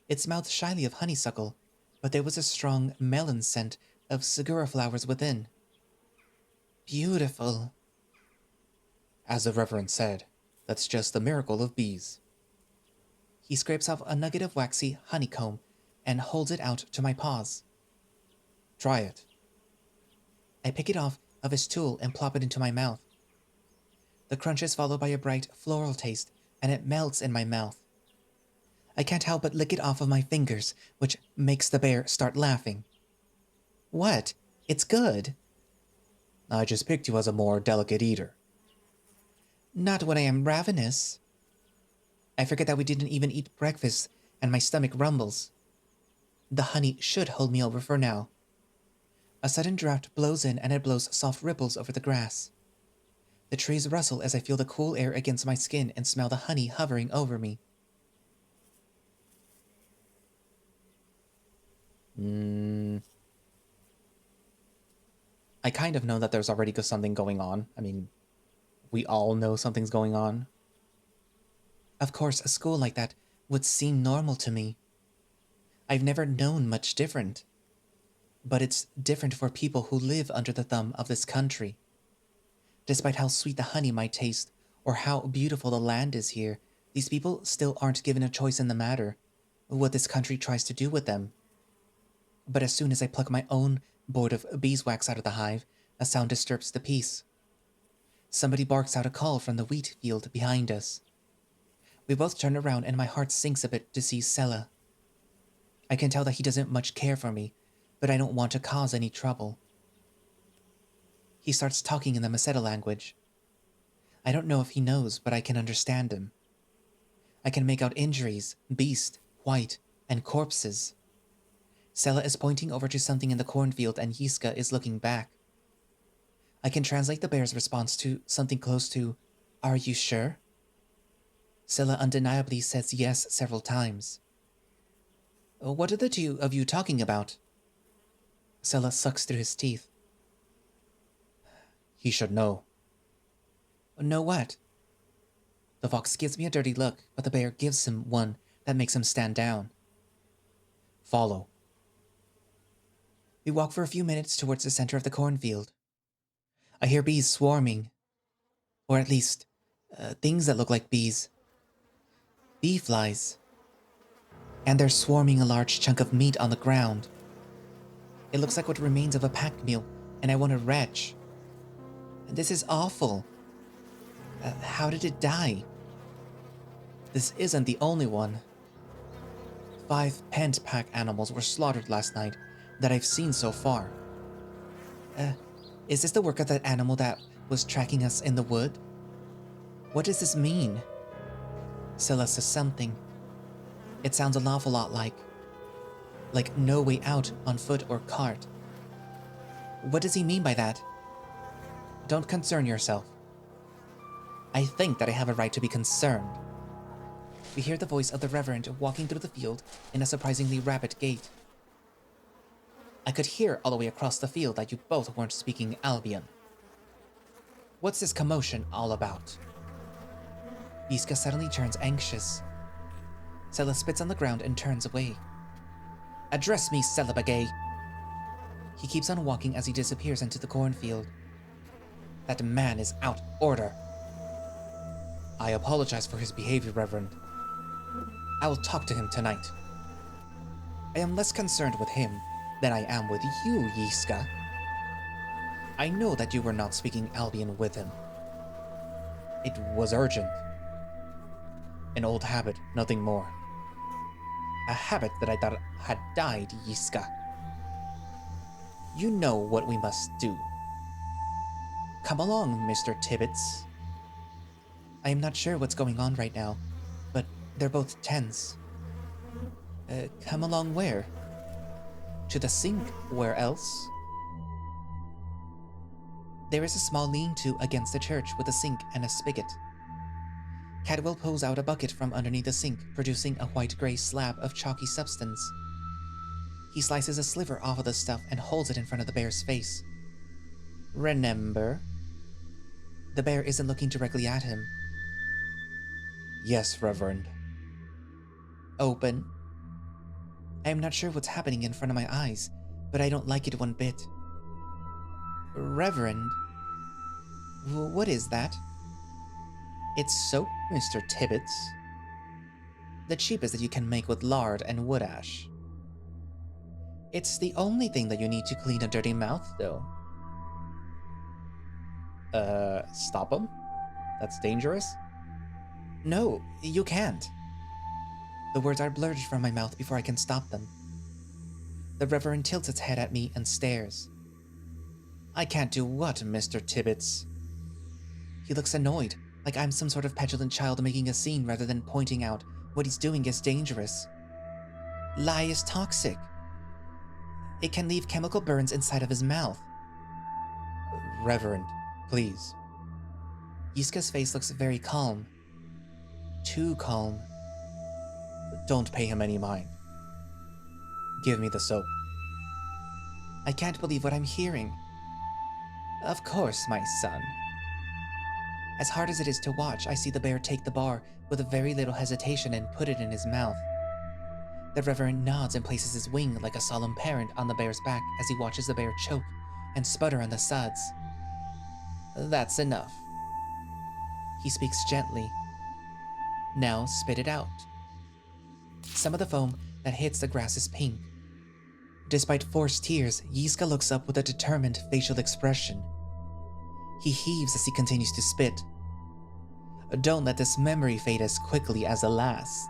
It smelled shyly of honeysuckle, but there was a strong melon scent of segura flowers within. Beautiful. As the Reverend said, that's just the miracle of bees. He scrapes off a nugget of waxy honeycomb and holds it out to my paws. Try it. I pick it off of his tool and plop it into my mouth. The crunch is followed by a bright floral taste, and it melts in my mouth. I can't help but lick it off of my fingers, which makes the bear start laughing. What? It's good. I just picked you as a more delicate eater. Not when I am ravenous. I forget that we didn't even eat breakfast and my stomach rumbles. The honey should hold me over for now. A sudden draft blows in and it blows soft ripples over the grass. The trees rustle as I feel the cool air against my skin and smell the honey hovering over me. Hmm. I kind of know that there's already something going on. I mean, we all know something's going on. Of course, a school like that would seem normal to me. I've never known much different. But it's different for people who live under the thumb of this country. Despite how sweet the honey might taste, or how beautiful the land is here, these people still aren't given a choice in the matter, what this country tries to do with them. But as soon as I pluck my own board of beeswax out of the hive, a sound disturbs the peace. Somebody barks out a call from the wheat field behind us. We both turn around and my heart sinks a bit to see Sela. I can tell that he doesn't much care for me, but I don't want to cause any trouble. He starts talking in the Meseta language. I don't know if he knows, but I can understand him. I can make out injuries, beast, white, and corpses. Sela is pointing over to something in the cornfield and Yiska is looking back. I can translate the bear's response to something close to, "Are you sure?" Sela undeniably says yes several times. "What are the two of you talking about?" Sela sucks through his teeth. He should know. "Know what?" The fox gives me a dirty look, but the bear gives him one that makes him stand down. Follow. We walk for a few minutes towards the center of the cornfield. I hear bees swarming. Or at least, things that look like bees. Bee flies. And they're swarming a large chunk of meat on the ground. It looks like what remains of a pack meal, and I want to retch. This is awful. How did it die? This isn't the only one. 5 pent pack animals were slaughtered last night that I've seen so far. Is this the work of that animal that was tracking us in the wood? What does this mean? Scylla says something. It sounds an awful lot like no way out on foot or cart. What does he mean by that? Don't concern yourself. I think that I have a right to be concerned. We hear the voice of the reverend walking through the field in a surprisingly rapid gait. I could hear all the way across the field that you both weren't speaking Albion. What's this commotion all about? Yiska suddenly turns anxious. Sela spits on the ground and turns away. Address me, Celibagay! He keeps on walking as he disappears into the cornfield. That man is out of order. I apologize for his behavior, Reverend. I will talk to him tonight. I am less concerned with him than I am with you, Yiska. I know that you were not speaking Albion with him. It was urgent. An old habit, nothing more. A habit that I thought had died, Yiska. You know what we must do. Come along, Mr. Tibbets. I am not sure what's going on right now, but they're both tense. Come along where? To the sink, where else? There is a small lean-to against the church with a sink and a spigot. Cadwell pulls out a bucket from underneath the sink, producing a white-gray slab of chalky substance. He slices a sliver off of the stuff and holds it in front of the bear's face. Remember? The bear isn't looking directly at him. Yes, Reverend. Open. I am not sure what's happening in front of my eyes, but I don't like it one bit. Reverend? What is that? It's soap, Mr. Tibbets. The cheapest that you can make with lard and wood ash. It's the only thing that you need to clean a dirty mouth, though. Stop him? That's dangerous? No, you can't. The words are blurred from my mouth before I can stop them. The Reverend tilts its head at me and stares. I can't do what, Mr. Tibbets? He looks annoyed, like I'm some sort of petulant child making a scene rather than pointing out what he's doing is dangerous. Lye is toxic. It can leave chemical burns inside of his mouth. Reverend, please. Yiska's face looks very calm. Too calm. Don't pay him any mind. Give me the soap. I can't believe what I'm hearing. Of course, my son. As hard as it is to watch, I see the bear take the bar with a very little hesitation and put it in his mouth. The Reverend nods and places his wing like a solemn parent on the bear's back as he watches the bear choke and sputter on the suds. That's enough. He speaks gently. Now spit it out. Some of the foam that hits the grass is pink. Despite forced tears, Yiska looks up with a determined facial expression. He heaves as he continues to spit. Don't let this memory fade as quickly as the last.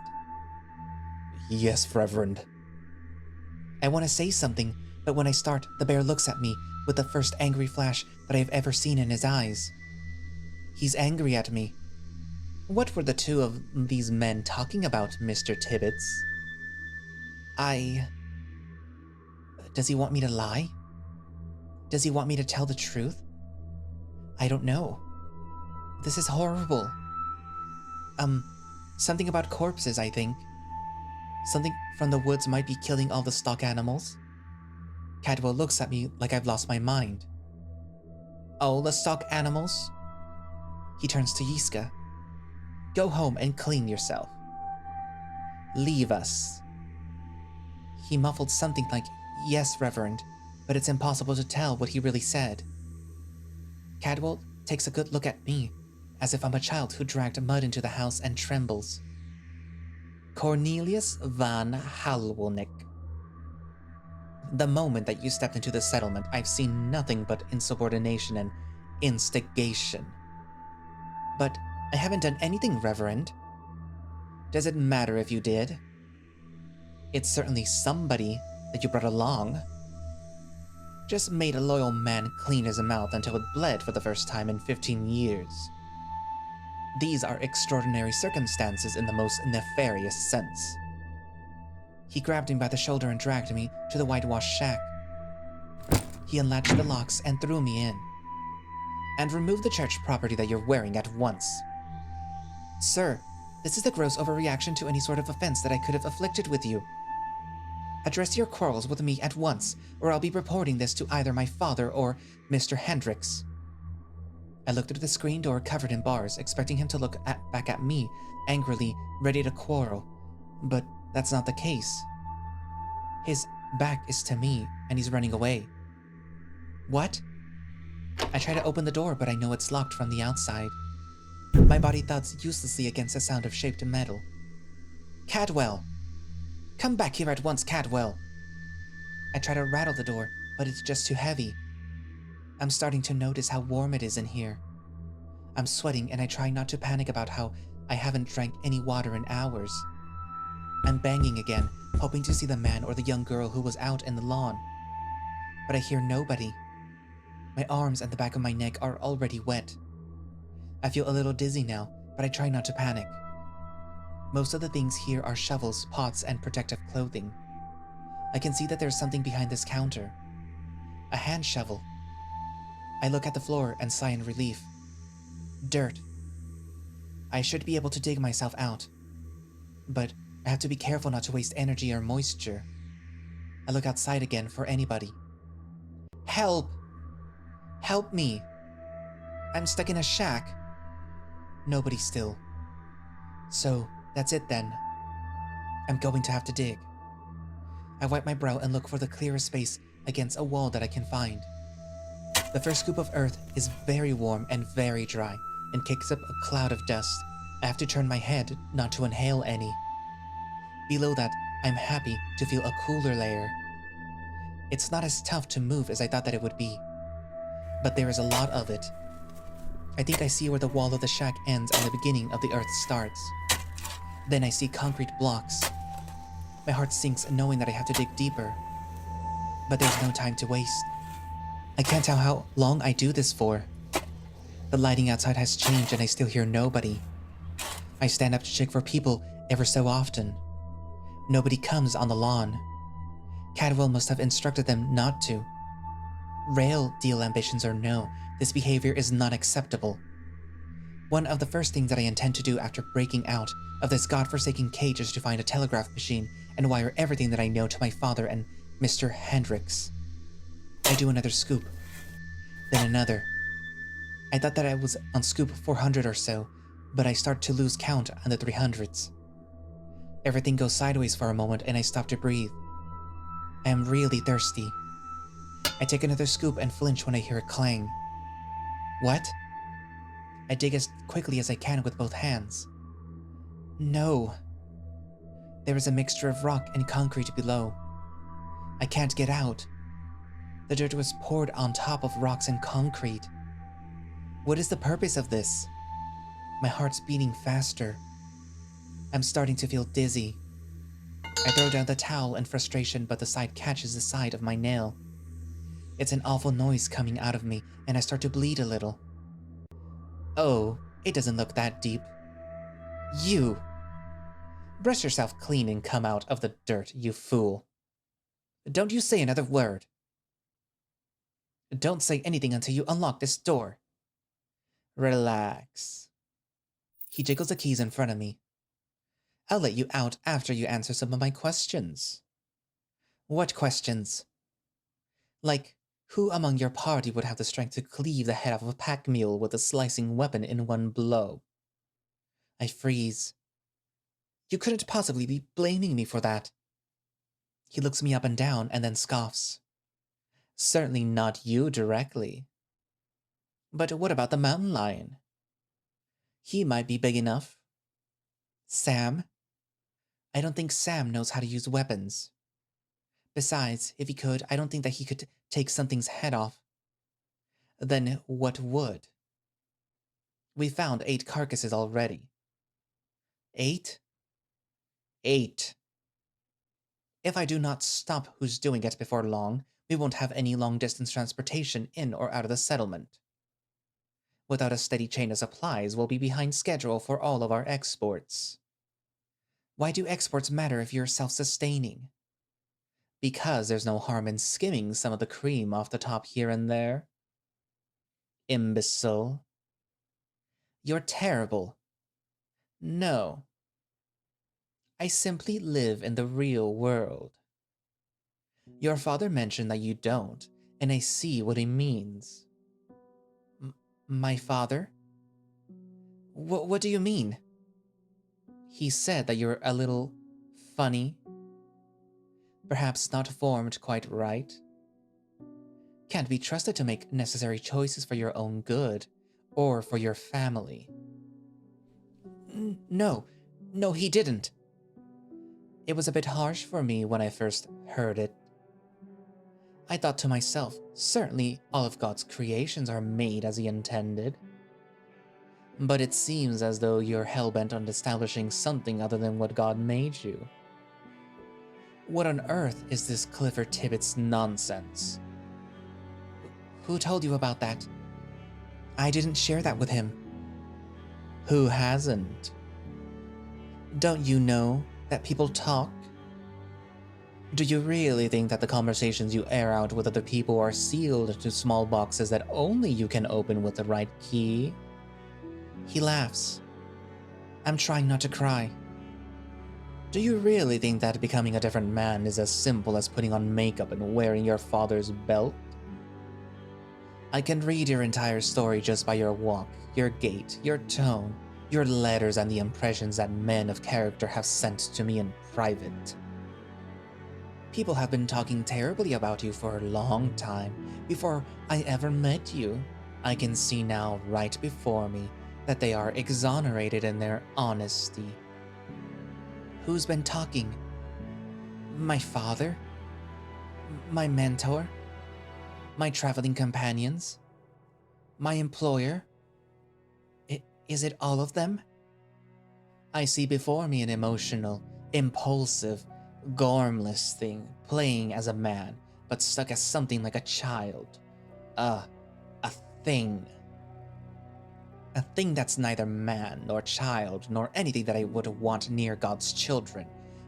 Yes, Reverend. I want to say something, but when I start, the bear looks at me with the first angry flash that I have ever seen in his eyes. He's angry at me. What were the two of these men talking about, Mr. Tibbets? Does he want me to lie? Does he want me to tell the truth? I don't know. This is horrible. Something about corpses, I think. Something from the woods might be killing all the stock animals. Cadwell looks at me like I've lost my mind. All the stock animals? He turns to Yiska. Go home and clean yourself. Leave us. He muffled something like, yes, Reverend, but it's impossible to tell what he really said. Cadwell takes a good look at me, as if I'm a child who dragged mud into the house and trembles. Cornelius van Halwelnik. The moment that you stepped into the settlement, I've seen nothing but insubordination and instigation. But I haven't done anything, Reverend. Does it matter if you did? It's certainly somebody that you brought along. Just made a loyal man clean his mouth until it bled for the first time in 15 years. These are extraordinary circumstances in the most nefarious sense. He grabbed me by the shoulder and dragged me to the whitewashed shack. He unlatched the locks and threw me in. And remove the church property that you're wearing at once. Sir, this is a gross overreaction to any sort of offense that I could have afflicted with you. Address your quarrels with me at once, or I'll be reporting this to either my father or Mr. Hendricks. I looked at the screen door covered in bars, expecting him to look back at me, angrily, ready to quarrel. But that's not the case. His back is to me, and he's running away. What? I try to open the door, but I know it's locked from the outside. My body thuds uselessly against the sound of shaped metal. Cadwell! Come back here at once, Cadwell! I try to rattle the door, but it's just too heavy. I'm starting to notice how warm it is in here. I'm sweating and I try not to panic about how I haven't drank any water in hours. I'm banging again, hoping to see the man or the young girl who was out in the lawn. But I hear nobody. My arms and the back of my neck are already wet. I feel a little dizzy now, but I try not to panic. Most of the things here are shovels, pots, and protective clothing. I can see that there's something behind this counter. A hand shovel. I look at the floor and sigh in relief. Dirt. I should be able to dig myself out. But I have to be careful not to waste energy or moisture. I look outside again for anybody. Help! Help me! I'm stuck in a shack. Nobody still. So, that's it then. I'm going to have to dig. I wipe my brow and look for the clearest space against a wall that I can find. The first scoop of earth is very warm and very dry and kicks up a cloud of dust. I have to turn my head not to inhale any. Below that, I'm happy to feel a cooler layer. It's not as tough to move as I thought that it would be, but there is a lot of it. I think I see where the wall of the shack ends and the beginning of the earth starts. Then I see concrete blocks. My heart sinks knowing that I have to dig deeper. But there's no time to waste. I can't tell how long I do this for. The lighting outside has changed and I still hear nobody. I stand up to check for people ever so often. Nobody comes on the lawn. Cadwell must have instructed them not to. Rail deal ambitions or no, this behavior is not acceptable. One of the first things that I intend to do after breaking out of this godforsaken cage is to find a telegraph machine and wire everything that I know to my father and Mr. Hendricks. I do another scoop, then another. I thought that I was on scoop 400 or so, but I start to lose count on the 300s. Everything goes sideways for a moment and I stop to breathe. I am really thirsty. I take another scoop and flinch when I hear a clang. What? I dig as quickly as I can with both hands. No. There is a mixture of rock and concrete below. I can't get out. The dirt was poured on top of rocks and concrete. What is the purpose of this? My heart's beating faster. I'm starting to feel dizzy. I throw down the towel in frustration, but the side catches the side of my nail. It's an awful noise coming out of me, and I start to bleed a little. Oh, it doesn't look that deep. You! Brush yourself clean and come out of the dirt, you fool. Don't you say another word. Don't say anything until you unlock this door. Relax. He jiggles the keys in front of me. I'll let you out after you answer some of my questions. What questions? Like, who among your party would have the strength to cleave the head off of a pack mule with a slicing weapon in one blow? I freeze. You couldn't possibly be blaming me for that. He looks me up and down and then scoffs. Certainly not you directly. But what about the mountain lion? He might be big enough. Sam? I don't think Sam knows how to use weapons. Besides, if he could, I don't think that he could take something's head off. Then what would? We found 8 carcasses already. 8? 8. If I do not stop who's doing it before long, we won't have any long-distance transportation in or out of the settlement. Without a steady chain of supplies, we'll be behind schedule for all of our exports. Why do exports matter if you're self-sustaining? Because there's no harm in skimming some of the cream off the top here and there. Imbecile. You're terrible. No. I simply live in the real world. Your father mentioned that you don't, and I see what he means. My father? What do you mean? He said that you're a little funny. Perhaps not formed quite right. Can't be trusted to make necessary choices for your own good, or for your family. No, he didn't. It was a bit harsh for me when I first heard it. I thought to myself, certainly all of God's creations are made as he intended. But it seems as though you're hell-bent on establishing something other than what God made you. What on earth is this Clifford Tibbetts nonsense? Who told you about that? I didn't share that with him. Who hasn't? Don't you know that people talk? Do you really think that the conversations you air out with other people are sealed into small boxes that only you can open with the right key? He laughs. I'm trying not to cry. Do you really think that becoming a different man is as simple as putting on makeup and wearing your father's belt? I can read your entire story just by your walk, your gait, your tone, your letters, and the impressions that men of character have sent to me in private. People have been talking terribly about you for a long time, before I ever met you. I can see now, right before me, that they are exonerated in their honesty. Who's been talking? My father? My mentor? My traveling companions? My employer? Is it all of them? I see before me an emotional, impulsive, gormless thing playing as a man, but stuck as something like a child. A, a thing. A thing that's neither man nor child nor anything that I would want near God's children,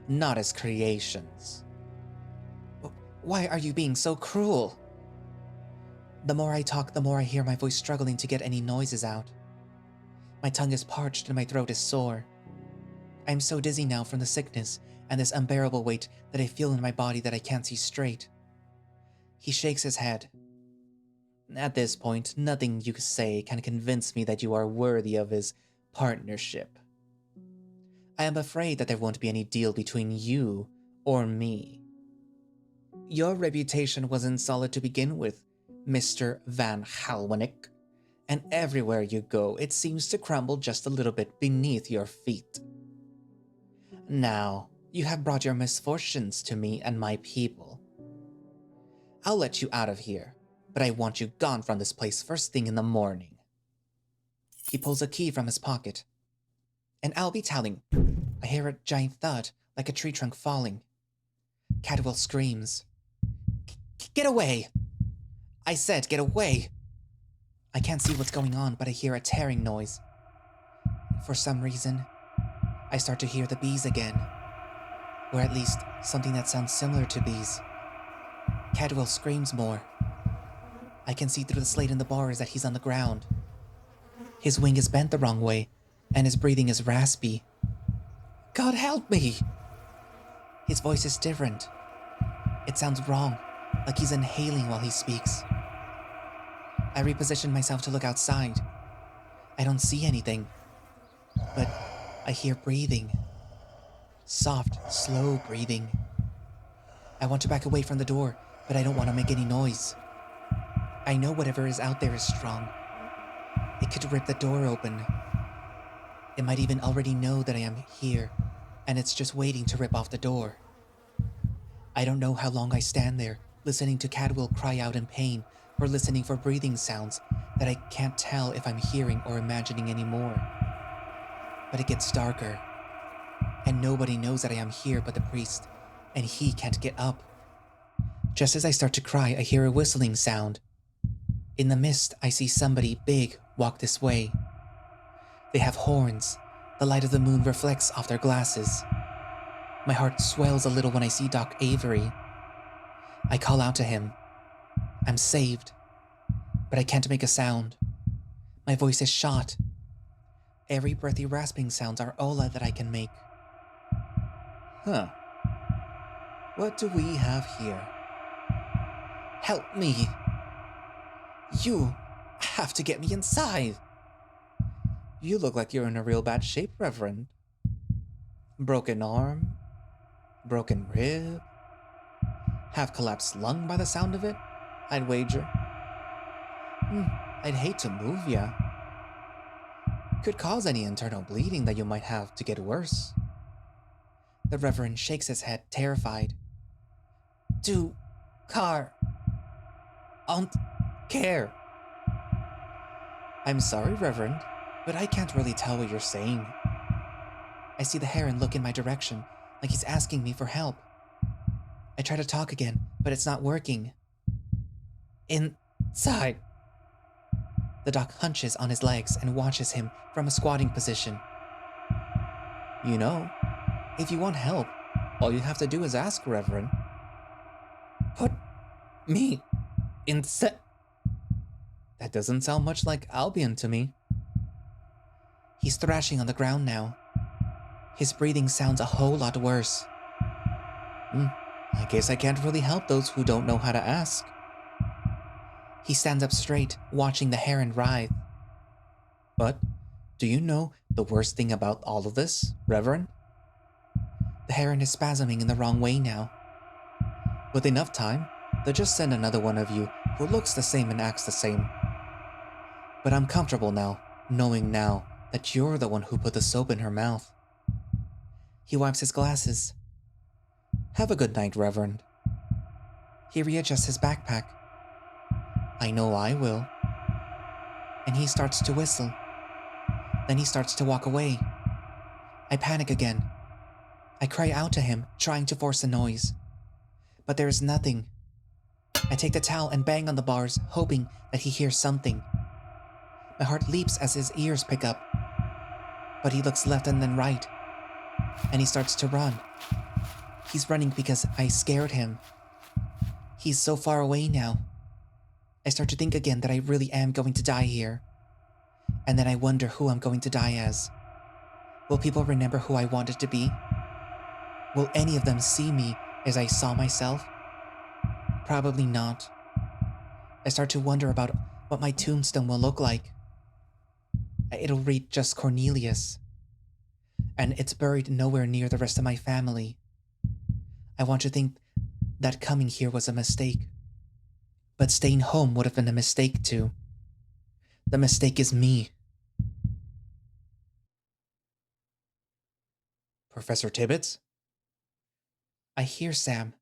not as creations. Why are you being so cruel? The more I talk, the more I hear my voice struggling to get any noises out. My tongue is parched and my throat is sore. I am so dizzy now from the sickness and this unbearable weight that I feel in my body that I can't see straight. He shakes his head. At this point, nothing you say can convince me that you are worthy of his partnership. I am afraid that there won't be any deal between you or me. Your reputation wasn't solid to begin with, Mr. Van Halwenick, and everywhere you go, it seems to crumble just a little bit beneath your feet. Now, you have brought your misfortunes to me and my people. I'll let you out of here, but I want you gone from this place first thing in the morning. He pulls a key from his pocket. And I'll be telling. I hear a giant thud, like a tree trunk falling. Cadwell screams. Get away! I said get away! I can't see what's going on, but I hear a tearing noise. For some reason, I start to hear the bees again. Or at least, something that sounds similar to bees. Cadwell screams more. I can see through the slate in the bars that he's on the ground. His wing is bent the wrong way, and his breathing is raspy. God help me! His voice is different. It sounds wrong, like he's inhaling while he speaks. I reposition myself to look outside. I don't see anything, but I hear breathing. Soft, slow breathing. I want to back away from the door, but I don't want to make any noise. I know whatever is out there is strong. It could rip the door open. It might even already know that I am here, and it's just waiting to rip off the door. I don't know how long I stand there, listening to Cadwell cry out in pain, or listening for breathing sounds that I can't tell if I'm hearing or imagining anymore. But it gets darker, and nobody knows that I am here but the priest, and he can't get up. Just as I start to cry, I hear a whistling sound. In the mist, I see somebody big walk this way. They have horns. The light of the moon reflects off their glasses. My heart swells a little when I see Doc Avery. I call out to him. I'm saved, but I can't make a sound. My voice is shot. Every breathy rasping sounds are all that I can make. Huh. What do we have here? Help me! You have to get me inside! You look like you're in a real bad shape, Reverend. Broken arm? Broken rib? Half-collapsed lung by the sound of it, I'd wager. I'd hate to move ya. Could cause any internal bleeding that you might have to get worse. The Reverend shakes his head, terrified. Aren't care. I'm sorry, Reverend, but I can't really tell what you're saying. I see the Heron look in my direction, like he's asking me for help. I try to talk again, but it's not working. Inside. The Doc hunches on his legs and watches him from a squatting position. You know, if you want help, all you have to do is ask, Reverend. Put me inside. That doesn't sound much like Albion to me. He's thrashing on the ground now. His breathing sounds a whole lot worse. I guess I can't really help those who don't know how to ask. He stands up straight, watching the Heron writhe. But do you know the worst thing about all of this, Reverend? The Heron is spasming in the wrong way now. With enough time, they'll just send another one of you who looks the same and acts the same. But I'm comfortable now, knowing now that you're the one who put the soap in her mouth. He wipes his glasses. Have a good night, Reverend. He readjusts his backpack. I know I will. And he starts to whistle. Then he starts to walk away. I panic again. I cry out to him, trying to force a noise. But there is nothing. I take the towel and bang on the bars, hoping that he hears something. My heart leaps as his ears pick up, but he looks left and then right, and he starts to run. He's running because I scared him. He's so far away now. I start to think again that I really am going to die here. And then I wonder who I'm going to die as. Will people remember who I wanted to be? Will any of them see me as I saw myself? Probably not. I start to wonder about what my tombstone will look like. It'll read just Cornelius. And it's buried nowhere near the rest of my family. I want to think that coming here was a mistake. But staying home would have been a mistake too. The mistake is me. Professor Tibbets? I hear Sam.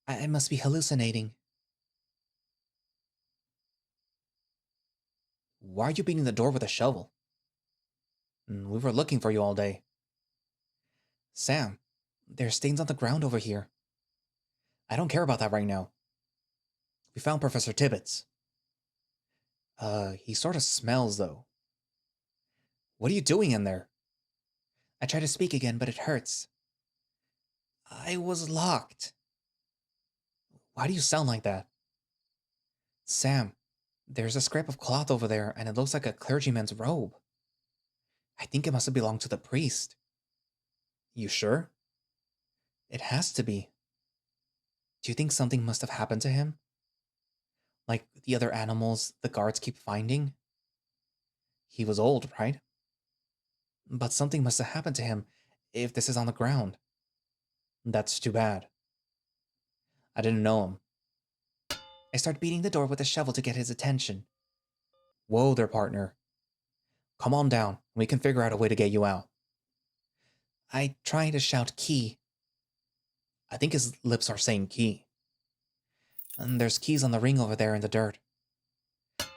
I must be hallucinating. Why are you beating the door with a shovel? We were looking for you all day. Sam, there are stains on the ground over here. I don't care about that right now. We found Professor Tibbets. He sort of smells, though. What are you doing in there? I try to speak again, but it hurts. I was locked. Why do you sound like that? Sam, there's a scrap of cloth over there, and it looks like a clergyman's robe. I think it must have belonged to the priest. You sure? It has to be. Do you think something must have happened to him? Like the other animals the guards keep finding? He was old, right? But something must have happened to him if this is on the ground. That's too bad. I didn't know him. I start beating the door with a shovel to get his attention. Whoa there, partner. Come on down. We can figure out a way to get you out. I try to shout key. I think his lips are saying key. And there's keys on the ring over there in the dirt.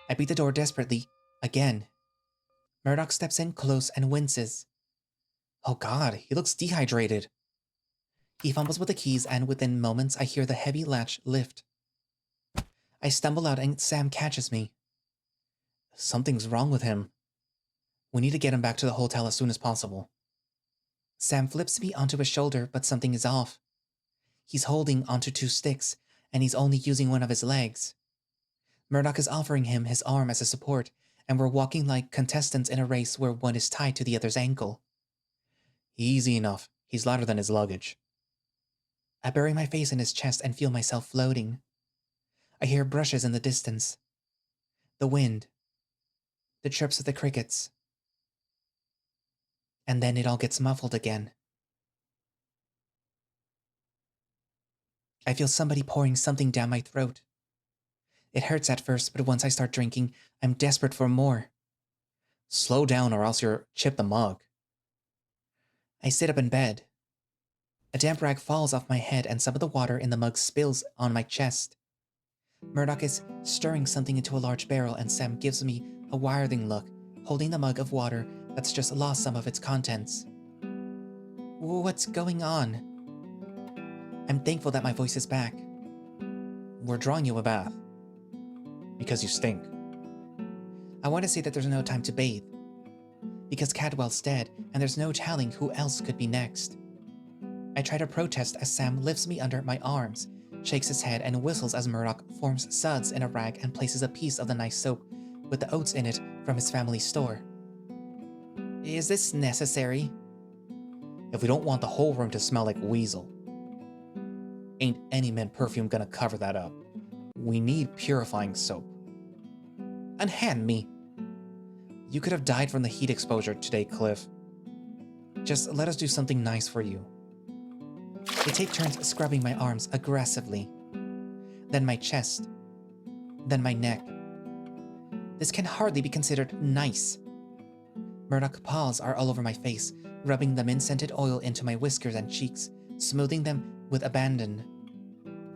I beat the door desperately, again. Murdoch steps in close and winces. Oh God, he looks dehydrated. He fumbles with the keys, and within moments I hear the heavy latch lift. I stumble out and Sam catches me. Something's wrong with him. We need to get him back to the hotel as soon as possible. Sam flips me onto his shoulder, but something is off. He's holding onto two sticks, and he's only using one of his legs. Murdoch is offering him his arm as a support, and we're walking like contestants in a race where one is tied to the other's ankle. Easy enough. He's lighter than his luggage. I bury my face in his chest and feel myself floating. I hear brushes in the distance. The wind. The chirps of the crickets. And then it all gets muffled again. I feel somebody pouring something down my throat. It hurts at first, but once I start drinking, I'm desperate for more. Slow down or else you'll chip the mug. I sit up in bed. A damp rag falls off my head and some of the water in the mug spills on my chest. Murdoch is stirring something into a large barrel and Sam gives me a wilding look, holding the mug of water that's just lost some of its contents. What's going on? I'm thankful that my voice is back. We're drawing you a bath. Because you stink. I want to say that there's no time to bathe. Because Cadwell's dead, and there's no telling who else could be next. I try to protest as Sam lifts me under my arms, shakes his head, and whistles as Murdoch forms suds in a rag and places a piece of the nice soap with the oats in it from his family store. Is this necessary? If we don't want the whole room to smell like weasel. Ain't any mint perfume gonna cover that up. We need purifying soap. Unhand me. You could have died from the heat exposure today, Cliff. Just let us do something nice for you. They take turns scrubbing my arms aggressively. Then my chest. Then my neck. This can hardly be considered nice. Murdoch paws are all over my face, rubbing the mint-scented oil into my whiskers and cheeks, smoothing them with abandon.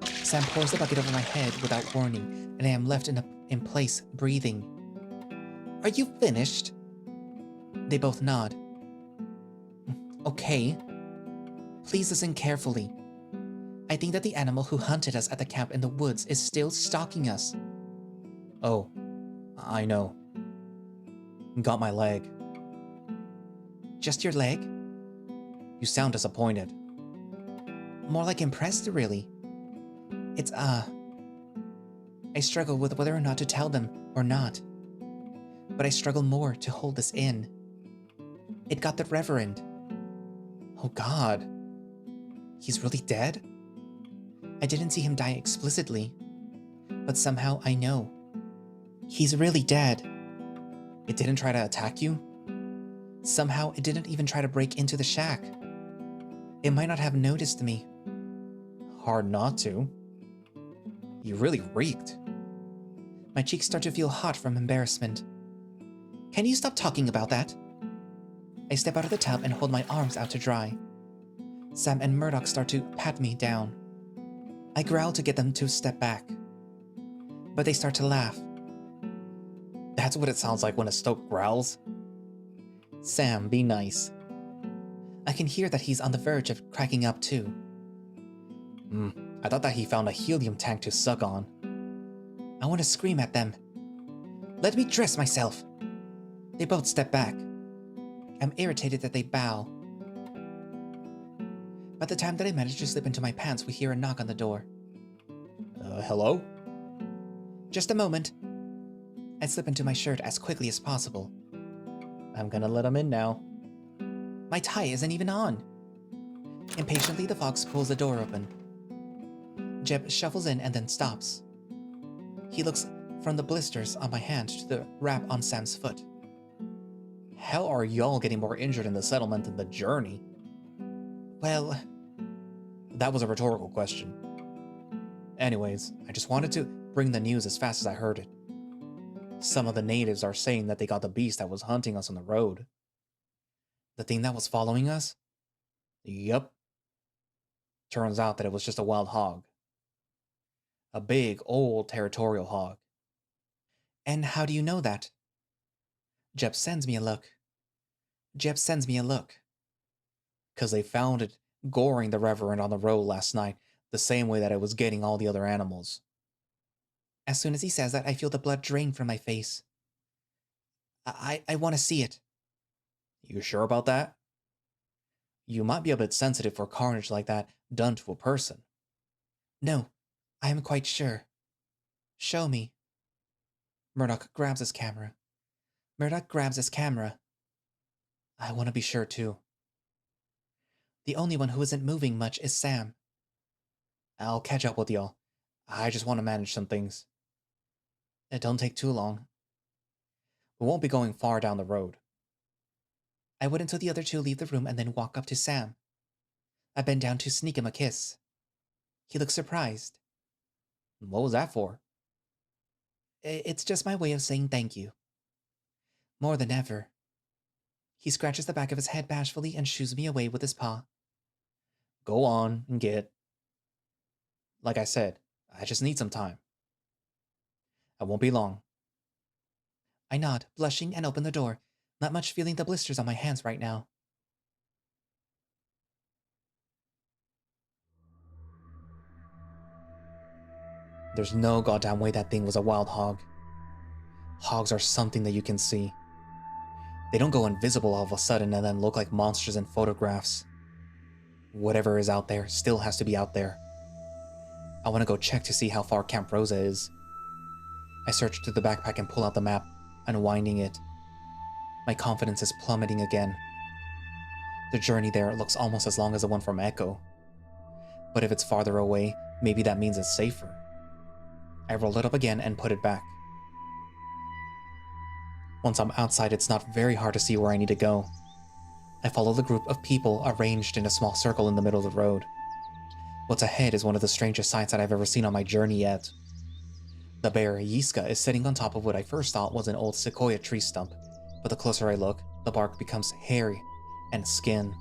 Sam pours the bucket over my head without warning, and I am left in place, breathing. Are you finished? They both nod. Okay. Please listen carefully. I think that the animal who hunted us at the camp in the woods is still stalking us. Oh, I know. Got my leg. Just your leg? You sound disappointed. More like impressed, really. It's, I struggle with whether or not to tell them or not. But I struggle more to hold this in. It got the reverend. Oh God. He's really dead? I didn't see him die explicitly, but somehow I know. He's really dead. It didn't try to attack you? Somehow it didn't even try to break into the shack. It might not have noticed me. Hard not to. You really reeked. My cheeks start to feel hot from embarrassment. Can you stop talking about that? I step out of the tub and hold my arms out to dry. Sam and Murdoch start to pat me down. I growl to get them to step back, but they start to laugh. That's what it sounds like when a stoat growls. Sam, be nice. I can hear that he's on the verge of cracking up too. I thought that he found a helium tank to suck on. I want to scream at them. Let me dress myself. They both step back. I'm irritated that they bow. By the time that I manage to slip into my pants, we hear a knock on the door. Hello? Just a moment. I slip into my shirt as quickly as possible. I'm gonna let him in now. My tie isn't even on. Impatiently, the fox pulls the door open. Jeb shuffles in and then stops. He looks from the blisters on my hand to the wrap on Sam's foot. How are y'all getting more injured in the settlement than the journey? Well, that was a rhetorical question. Anyways, I just wanted to bring the news as fast as I heard it. Some of the natives are saying that they got the beast that was hunting us on the road. The thing that was following us? Yup. Turns out that it was just a wild hog. A big, old territorial hog. And how do you know that? Jeb sends me a look. 'Cause they found it goring the reverend on the road last night, the same way that it was getting all the other animals. As soon as he says that, I feel the blood drain from my face. I want to see it. You sure about that? You might be a bit sensitive for carnage like that done to a person. No, I am quite sure. Show me. Murdoch grabs his camera. I want to be sure too. The only one who isn't moving much is Sam. I'll catch up with y'all. I just want to manage some things. It don't take too long. We won't be going far down the road. I wait until the other two leave the room and then walk up to Sam. I bend down to sneak him a kiss. He looks surprised. What was that for? It's just my way of saying thank you. More than ever. He scratches the back of his head bashfully and shoos me away with his paw. Go on and get. Like I said, I just need some time. I won't be long. I nod, blushing, and open the door, not much feeling the blisters on my hands right now. There's no goddamn way that thing was a wild hog. Hogs are something that you can see. They don't go invisible all of a sudden and then look like monsters in photographs. Whatever is out there still has to be out there. I want to go check to see how far Camp Rosa is. I search through the backpack and pull out the map, unwinding it. My confidence is plummeting again. The journey there looks almost as long as the one from Echo. But if it's farther away, maybe that means it's safer. I roll it up again and put it back. Once I'm outside, it's not very hard to see where I need to go. I follow the group of people arranged in a small circle in the middle of the road. What's ahead is one of the strangest sights that I've ever seen on my journey yet. The bear, Yiska, is sitting on top of what I first thought was an old sequoia tree stump, but the closer I look, the bark becomes hairy and skin.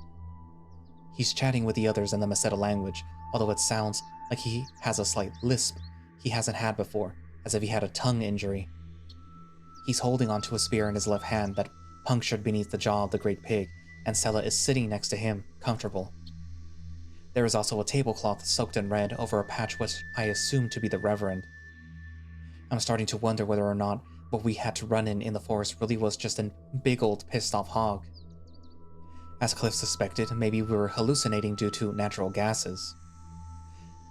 He's chatting with the others in the Meseta language, although it sounds like he has a slight lisp he hasn't had before, as if he had a tongue injury. He's holding onto a spear in his left hand that punctured beneath the jaw of the great pig, and Stella is sitting next to him, comfortable. There is also a tablecloth soaked in red over a patch which I assume to be the reverend. I'm starting to wonder whether or not what we had to run in the forest really was just a big old pissed off hog. As Cliff suspected, maybe we were hallucinating due to natural gases.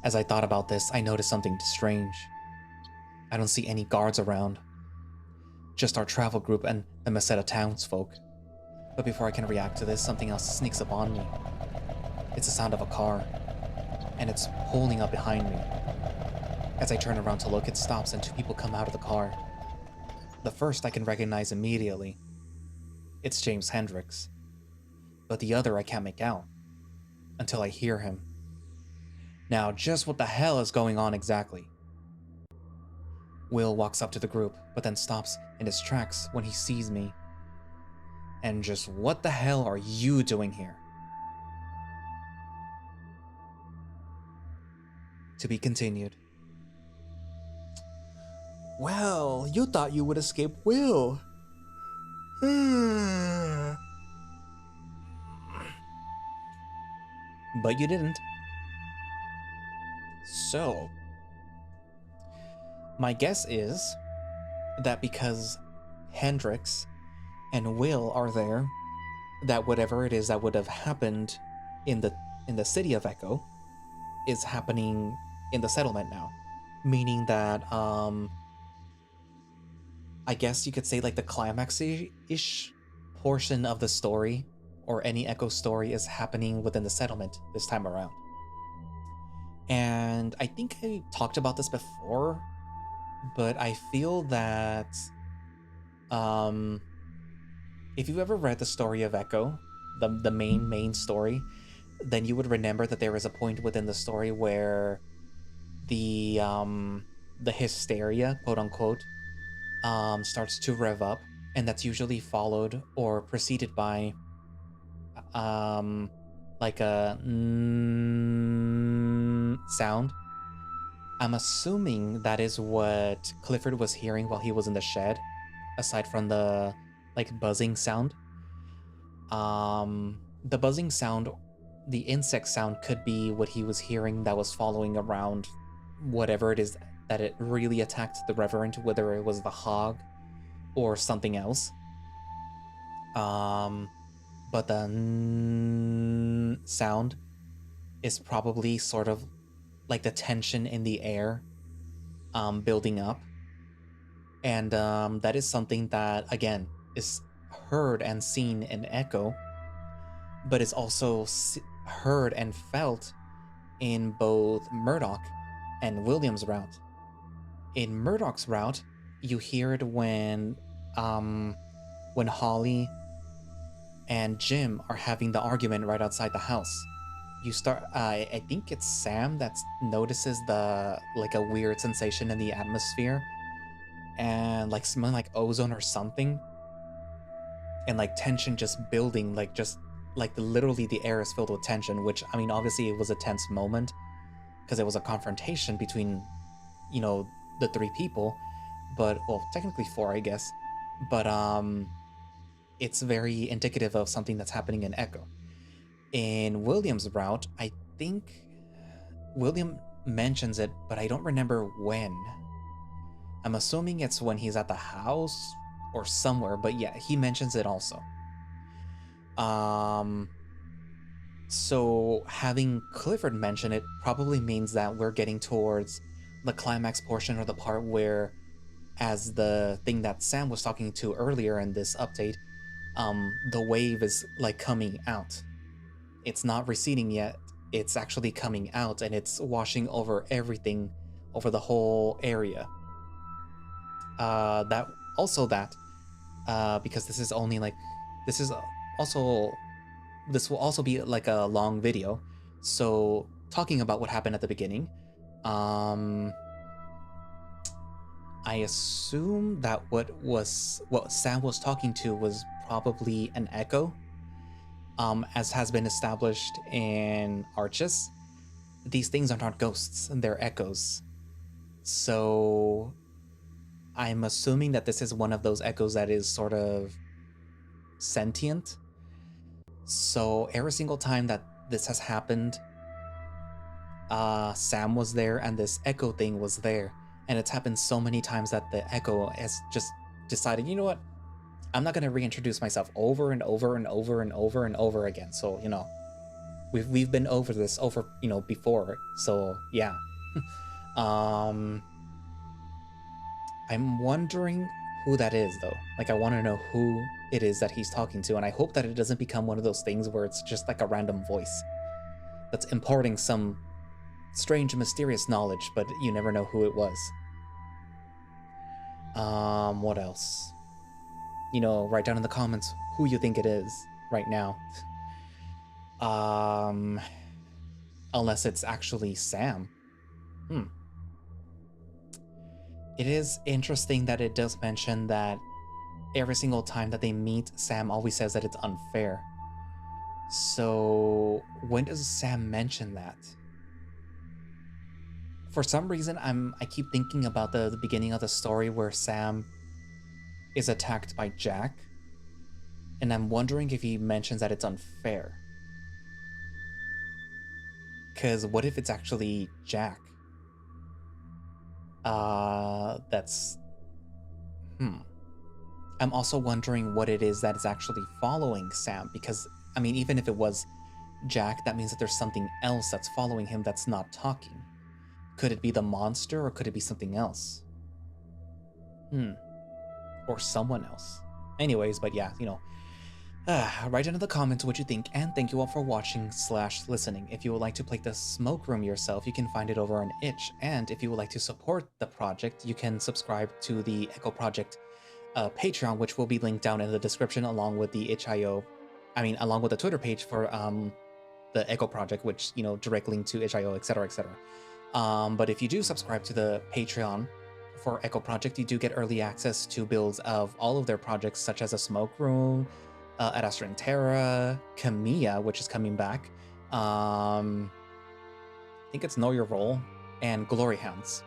As I thought about this, I noticed something strange. I don't see any guards around, just our travel group and the Meseta townsfolk. But before I can react to this, something else sneaks up on me. It's the sound of a car, and it's pulling up behind me. As I turn around to look, it stops and two people come out of the car. The first I can recognize immediately. It's James Hendricks. But the other I can't make out, until I hear him. Now, just what the hell is going on exactly? Will walks up to the group, but then stops in his tracks when he sees me. And just what the hell are you doing here? To be continued. Well, you thought you would escape Will. But you didn't. So, My guess is that because Hendrix and Will are there, that whatever it is that would have happened in the city of Echo is happening in the settlement now. Meaning that I guess you could say like the climax-ish portion of the story or any Echo story is happening within the settlement this time around. And I think I talked about this before, but I feel that if you've ever read the story of Echo, the main story, then you would remember that there is a point within the story where the hysteria, quote unquote, starts to rev up, and that's usually followed or preceded by like a sound. I'm assuming that is what Clifford was hearing while he was in the shed, aside from the like buzzing sound. The buzzing sound, the insect sound could be what he was hearing that was following around whatever it is that it really attacked the Reverend, whether it was the hog or something else. But the sound is probably sort of like the tension in the air building up. And that is something that, again, is heard and seen in Echo, but is also heard and felt in both Murdoch and William's route. In Murdoch's route, you hear it when Holly and Jim are having the argument right outside the house. You start, I think it's Sam that notices the like a weird sensation in the atmosphere, and like smelling like ozone or something, and like tension just building, like just like literally the air is filled with tension. Which I mean, obviously it was a tense moment because it was a confrontation between, you know, the three people, but well, technically four, I guess. But it's very indicative of something that's happening in Echo. In William's route, I think William mentions it, but I don't remember when. I'm assuming it's when he's at the house or somewhere, but yeah, he mentions it also. So having Clifford mention it probably means that we're getting towards the climax portion, or the part where, as the thing that Sam was talking to earlier in this update, the wave is like coming out. It's not receding yet, it's actually coming out, and it's washing over everything, over the whole area. Because this is only like, this is also, this will also be like a long video. So talking about what happened at the beginning, I assume that what Sam was talking to was probably an echo. As has been established in Arches, these things are not ghosts, they're echoes. So I'm assuming that this is one of those echoes that is sort of sentient. So every single time that this has happened, Sam was there and this echo thing was there. And it's happened so many times that the echo has just decided, you know what? I'm not gonna reintroduce myself over and over and over and over and over again. So, we've been over this before. So yeah. um I'm wondering who that is though. Like I want to know who it is that he's talking to, and I hope that it doesn't become one of those things where it's just like a random voice that's imparting some strange mysterious knowledge, but you never know who it was. What else? Write down in the comments who you think it is right now. Um Unless it's actually Sam. Hmm. It is interesting that it does mention that every single time that they meet, Sam always says that it's unfair. So when does Sam mention that? For some reason, I keep thinking about the beginning of the story where Sam is attacked by Jack, and I'm wondering if he mentions that it's unfair. Cause what if it's actually Jack? That's hmm. I'm also wondering what it is that is actually following Sam, because I mean, even if it was Jack, that means that there's something else that's following him that's not talking. Could it be the monster or could it be something else? Or someone else. Anyways, but yeah, write down in the comments what you think, and thank you all for watching/listening. If you would like to play the Smoke Room yourself, you can find it over on itch, and if you would like to support the project, you can subscribe to the Echo Project Patreon, which will be linked down in the description along with the itch.io, along with the Twitter page for the Echo Project, which, direct link to itch.io, etc., etc. But if you do subscribe to the Patreon for Echo Project, you do get early access to builds of all of their projects, such as a Smoke Room, Ad Astra and Terra, Kamiya, which is coming back. I think it's Know Your Role, and Glory Hounds.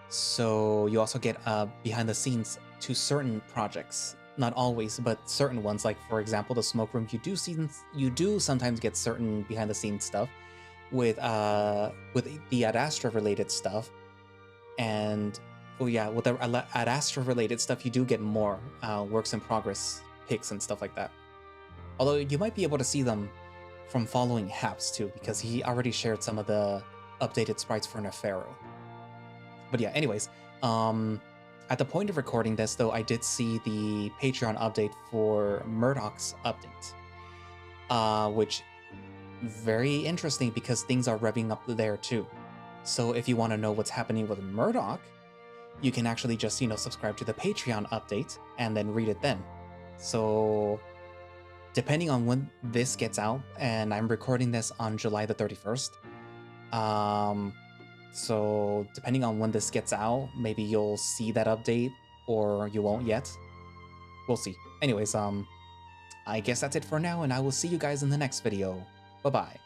So you also get behind the scenes to certain projects. Not always, but certain ones. Like for example, the Smoke Room, you do sometimes get certain behind the scenes stuff with the Ad Astra related stuff, and with the Ad Astra related stuff, you do get more works in progress pics and stuff like that. Although you might be able to see them from following Haps too, because he already shared some of the updated sprites for Nefero. But yeah, anyways, at the point of recording this, though, I did see the Patreon update for Murdoch's update, which very interesting because things are revving up there too. So if you want to know what's happening with Murdoch, you can actually just, subscribe to the Patreon update and then read it then. So depending on when this gets out, and I'm recording this on July the 31st, so depending on when this gets out, maybe you'll see that update or you won't yet. We'll see. Anyways, I guess that's it for now, and I will see you guys in the next video. Bye-bye.